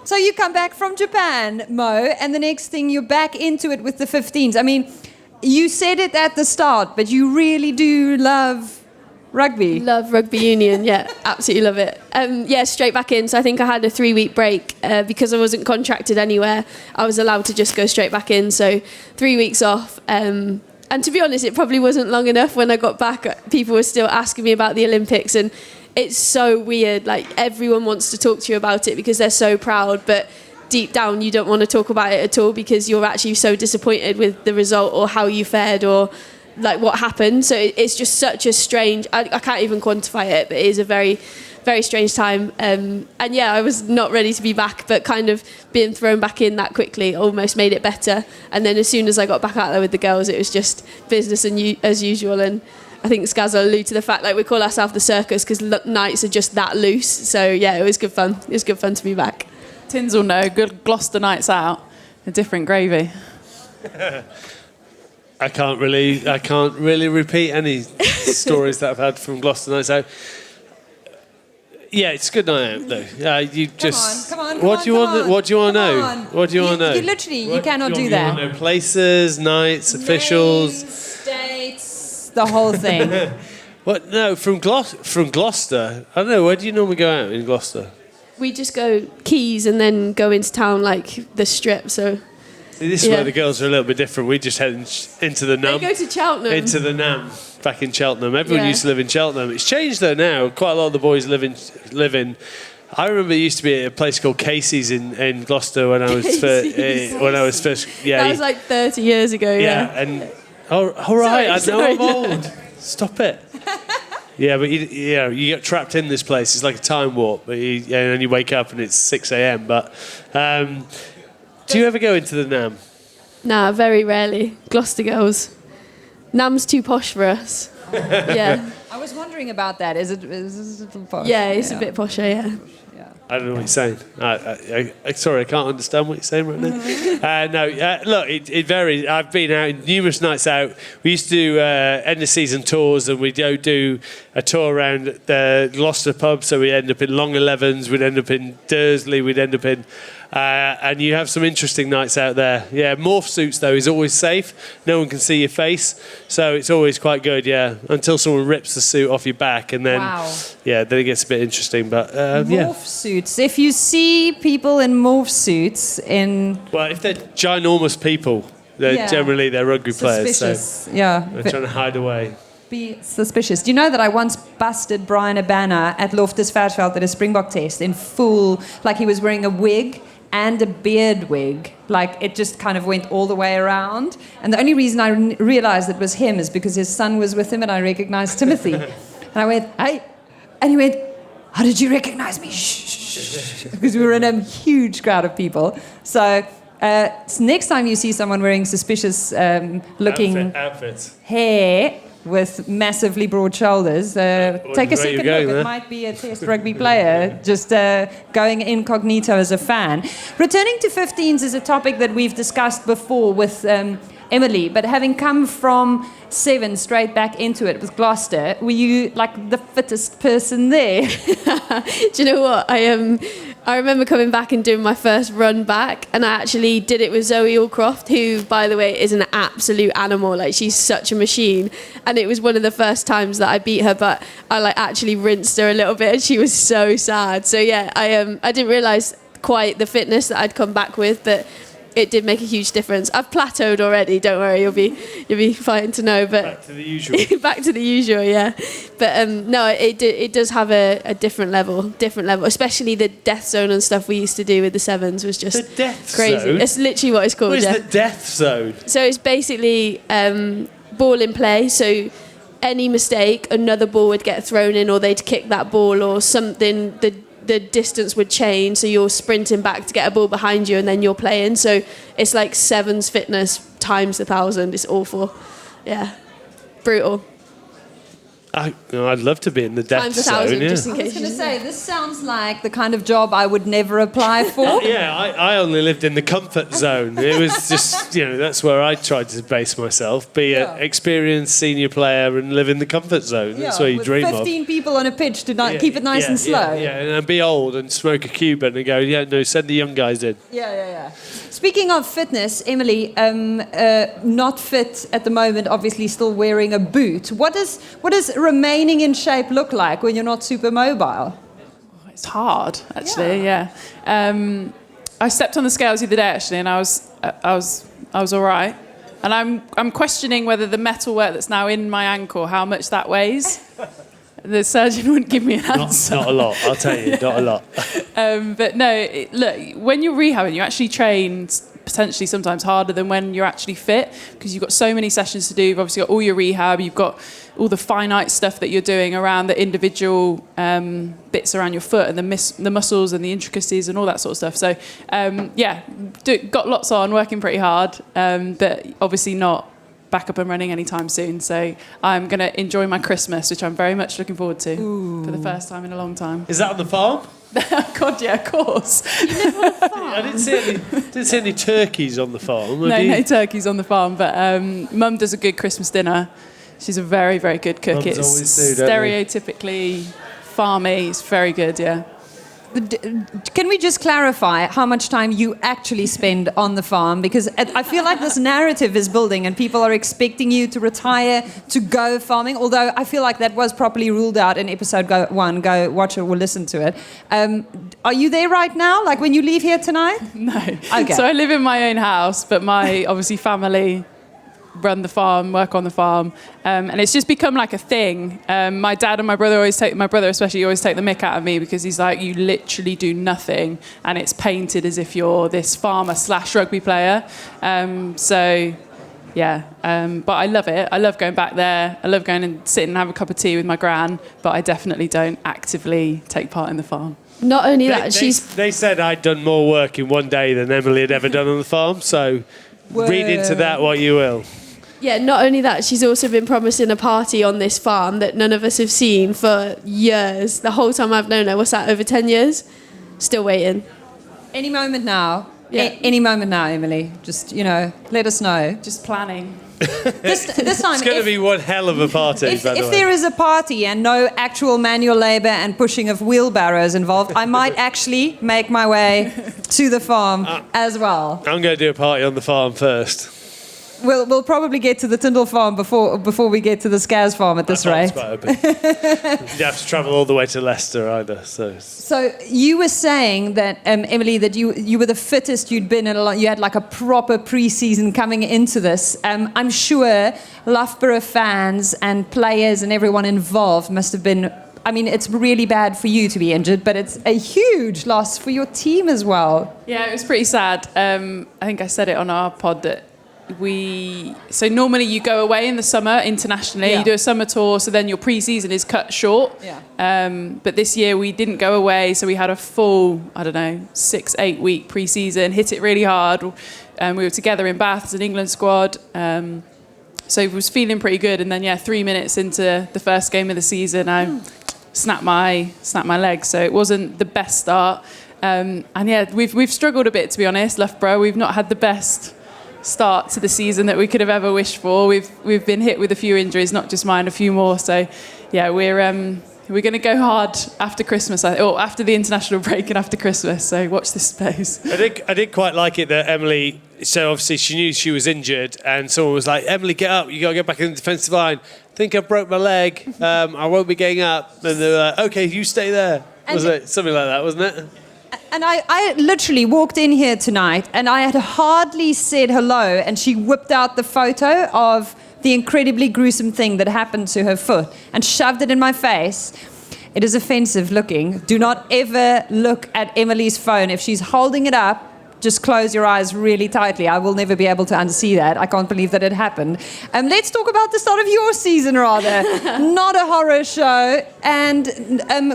So you come back from Japan, Mo, and the next thing you're back into it with the 15s. I mean, you said it at the start, but you really do love rugby. Love rugby union, yeah, absolutely love it. Yeah, straight back in. So I think I had a 3-week break because I wasn't contracted anywhere. I was allowed to just go straight back in. So 3 weeks off. And to be honest, it probably wasn't long enough. When I got back, people were still asking me about the Olympics, and it's so weird. Like everyone wants to talk to you about it because they're so proud, but deep down you don't want to talk about it at all because you're actually so disappointed with the result or how you fared or like what happened. So it's just such a strange, I can't even quantify it, but it is a very, very strange time. And yeah, I was not ready to be back, but kind of being thrown back in that quickly almost made it better. And then as soon as I got back out there with the girls, it was just business as usual. And I think Scaz will allude to the fact like we call ourselves the circus because nights are just that loose. So yeah, it was good fun. It was good fun to be back. Tins will know, good Gloucester nights out, a different gravy. I can't really repeat any stories that I've had from Gloucester nights out. Yeah, it's a good night out though. You just come on. What do you want to know? What do you want to know? You literally, you cannot do that. You want to know places, nights, officials, names, dates, the whole thing. What? No, from Gloucester. I don't know. Where do you normally go out in Gloucester? We just go Keys and then go into town like the Strip. So. See, this is where the girls are a little bit different. We just head into the Nam. They go to Cheltenham. Into the Nam, back in Cheltenham. Everyone used to live in Cheltenham. It's changed though now. Quite a lot of the boys live in. I remember it used to be a place called Casey's in Gloucester when I was first. Yeah, that was like 30 years ago. Yeah. And all right, I know I'm old. Stop it. Yeah, but you get trapped in this place. It's like a time warp. But and then you wake up and it's 6 a.m. But. Do you ever go into the Nam? Nah, very rarely. Gloucester girls. Nam's too posh for us. Yeah. I was wondering about that. Is it a little posh? Yeah, it's a bit posher, yeah. I don't know what you're saying. Sorry, I can't understand what you're saying right now. Look, it varies. I've been out in numerous nights out. We used to do end of season tours, and we'd go do a tour around the Gloucester pub. So we'd end up in Long 11s, we'd end up in Dursley, we'd end up in... and you have some interesting nights out there. Yeah, morph suits, though, is always safe. No one can see your face. So it's always quite good, yeah, until someone rips the suit off your back. And then, then it gets a bit interesting. But, morph suits. If you see people in morph suits Well, if they're ginormous people, generally they're rugby players. Suspicious, so they're trying to hide away. Be suspicious. Do you know that I once busted Brian Abana at Loftus Versfeld at a Springbok test in full, like he was wearing a wig and a beard wig. Like it just kind of went all the way around. And the only reason I realised it was him is because his son was with him and I recognised Timothy. And I went, hey. And he went, how did you recognise me? Shh. Because we were in a huge crowd of people. So next time you see someone wearing suspicious looking outfits, hair with massively broad shoulders, take a second look. It might be a test rugby player just going incognito as a fan. Returning to 15s is a topic that we've discussed before with Emily, but having come from 7 straight back into it with Gloucester, were you like the fittest person there? Do you know what? I remember coming back and doing my first run back, and I actually did it with Zoe Allcroft, who, by the way, is an absolute animal. Like, she's such a machine. And it was one of the first times that I beat her, but I like actually rinsed her a little bit, and she was so sad. So yeah, I didn't realise quite the fitness that I'd come back with, but it did make a huge difference. I've plateaued already. Don't worry, you'll be fine to know. But back to the usual. Back to the usual, yeah. But no, it does have a different level, especially the death zone and stuff we used to do with the 7s was just The death crazy. zone? It's literally what it's called. What is Yeah. the death zone? So it's basically ball in play. So any mistake, another ball would get thrown in, or they'd kick that ball, or something. The distance would change, so you're sprinting back to get a ball behind you, and then you're playing. So it's like 7's fitness times 1,000. It's awful. Yeah, brutal. I'd love to be in the death Times 1,000, zone. Yeah. just in I was case. going to say, this sounds like the kind of job I would never apply for. Yeah, I only lived in the comfort zone. It was just, that's where I tried to base myself, be an experienced senior player and live in the comfort zone. That's what you with dream 15 people on a pitch to keep it nice and slow. Yeah, and be old and smoke a Cuban and go, no, send the young guys in. Yeah. Speaking of fitness, Emily, not fit at the moment, obviously still wearing a boot. What does remaining in shape look like when you're not super mobile? It's hard, actually. Yeah. I stepped on the scales the other day, actually, and I was all right. And I'm questioning whether the metalwork that's now in my ankle, how much that weighs. The surgeon wouldn't give me an answer. Not a lot, I'll tell you, not a lot. But no, look, when you're rehabbing, you actually train potentially sometimes harder than when you're actually fit, because you've got so many sessions to do. You've obviously got all your rehab, you've got all the finite stuff that you're doing around the individual bits around your foot and the muscles and the intricacies and all that sort of stuff. So, got lots on, working pretty hard, but obviously not back up and running anytime soon. So I'm going to enjoy my Christmas, which I'm very much looking forward to for the first time in a long time. Is that on the farm? God, yeah, of course. I didn't see any turkeys on the farm. No turkeys on the farm, but Mum does a good Christmas dinner. She's a very, very good cook. Mums It's always do, don't they? stereotypically farmy. It's very good, yeah. Can we just clarify how much time you actually spend on the farm? Because I feel like this narrative is building and people are expecting you to retire, to go farming, although I feel like that was properly ruled out in episode 1. Go watch it or listen to it. Are you there right now, like when you leave here tonight? No. Okay. So I live in my own house, but my, obviously, family run the farm, work on the farm, and it's just become like a thing. My dad and my brother especially always take the mick out of me, because he's like, you literally do nothing and it's painted as if you're this farmer / rugby player. But I love it. I love going back there. I love going and sitting and have a cup of tea with my gran, but I definitely don't actively take part in the farm. Not only that, They said I'd done more work in one day than Emily had ever done on the farm, so read into that what you will. Yeah, not only that, she's also been promising a party on this farm that none of us have seen for years. The whole time I've known her, what's that, over 10 years? Still waiting. Any moment now. Yeah. Any moment now, Emily. Just, let us know. Just planning. This time, It's going to be one hell of a party, if by the way. there is a party and no actual manual labour and pushing of wheelbarrows involved, I might actually make my way to the farm as well. I'm going to do a party on the farm first. We'll probably get to the Tyndall farm before we get to the Scaz farm at this rate. You have to travel all the way to Leicester either. So you were saying that, Emily, that you were the fittest you'd been in a lot. You had like a proper pre-season coming into this. I'm sure Loughborough fans and players and everyone involved must have been. I mean, it's really bad for you to be injured, but it's a huge loss for your team as well. Yeah, it was pretty sad. I think I said it on our pod that so normally you go away in the summer internationally, you do a summer tour, so then your pre-season is cut short. But this year we didn't go away, so we had a full, 6-8 week pre-season, hit it really hard. We were together in Bath as an England squad. So it was feeling pretty good, and then 3 minutes into the first game of the season, I snapped my leg, so it wasn't the best start. We've struggled a bit, to be honest. Loughborough, we've not had the best start to the season that we could have ever wished for. We've been hit with a few injuries, not just mine, a few more. So, yeah, we're going to go hard after Christmas, or after the international break and after Christmas. So watch this space. I did quite like it that Emily. So obviously she knew she was injured, and someone was like, "Emily, get up! You got to get back in the defensive line." I think I broke my leg. I won't be getting up. And they were like, "Okay, you stay there." Was it something like that, wasn't it? And I literally walked in here tonight and I had hardly said hello, and she whipped out the photo of the incredibly gruesome thing that happened to her foot and shoved it in my face. It is offensive looking. Do not ever look at Emily's phone. If she's holding it up, just close your eyes really tightly. I will never be able to unsee that. I can't believe that it happened. Let's talk about the start of your season, rather. Not a horror show. And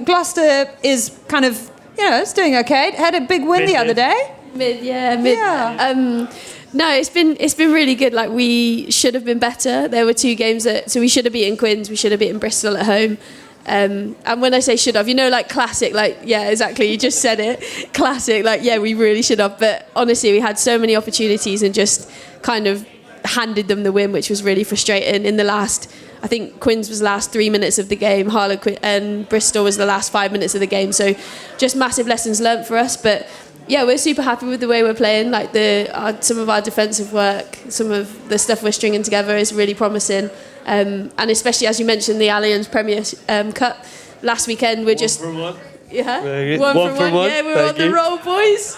Gloucester is kind of, it's doing okay. It had a big win the other day. Mid. Yeah. No, it's been really good. Like, we should have been better. There were 2 games so we should have beaten Quins, we should have beaten Bristol at home. And when I say should have, like classic, like, yeah, exactly, you just said it. Classic, like, yeah, we really should have. But honestly, we had so many opportunities and just kind of handed them the win, which was really frustrating. In the last, I think Quins was the last 3 minutes of the game, Harlequin and Bristol was the last 5 minutes of the game. So just massive lessons learnt for us. But yeah, we're super happy with the way we're playing. Like, some of our defensive work, some of the stuff we're stringing together is really promising. And especially, as you mentioned, the Allianz Premier Cup last weekend, we're just... Yeah, one from one. Yeah, we're on the roll, boys.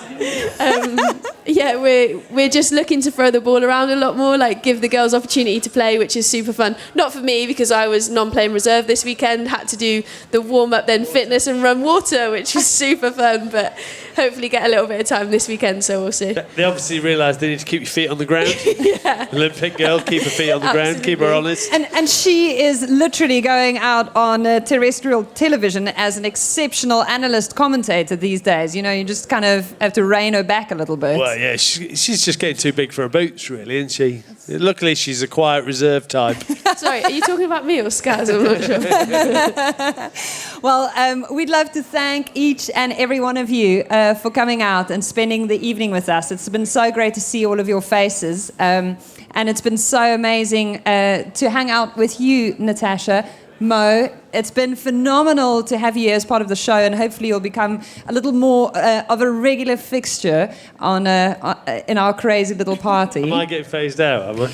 Yeah, we're just looking to throw the ball around a lot more, like give the girls opportunity to play, which is super fun. Not for me, because I was non-playing reserve this weekend, had to do the warm-up, then fitness and run water, which was super fun, but hopefully get a little bit of time this weekend, so we'll see. They obviously realised they need to keep your feet on the ground. Yeah. Olympic girl, keep her feet on the ground, keep her honest. And she is literally going out on terrestrial television as an exceptional analyst commentator these days. You just kind of have to rein her back a little bit. Well, yeah, she's just getting too big for her boots, really, isn't she? Luckily, she's a quiet reserve type. Sorry, are you talking about me or Scaz? I'm not sure. Well, we'd love to thank each and every one of you for coming out and spending the evening with us. It's been so great to see all of your faces. And it's been so amazing to hang out with you, Natasha. Mo, it's been phenomenal to have you as part of the show, and hopefully you'll become a little more of a regular fixture in our crazy little party. Am I getting phased out, am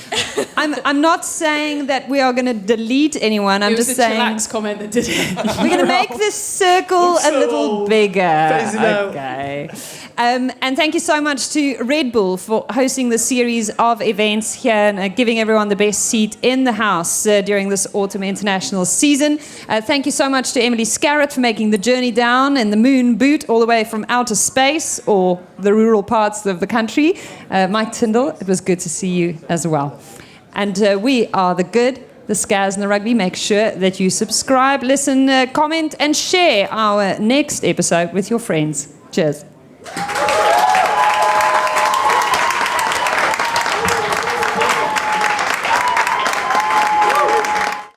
I? I'm not saying that we are going to delete anyone. I'm just saying... It was the chillax comment that did it. We're going to make this circle a little bigger. Okay. And thank you so much to Red Bull for hosting the series of events here and giving everyone the best seat in the house during this autumn international season. Thank you so much to Emily Scarrett for making the journey down in the moon boot all the way from outer space or the rural parts of the country. Mike Tyndall, it was good to see you as well. And we are the good, the Scaz and the Rugby. Make sure that you subscribe, listen, comment and share our next episode with your friends. Cheers.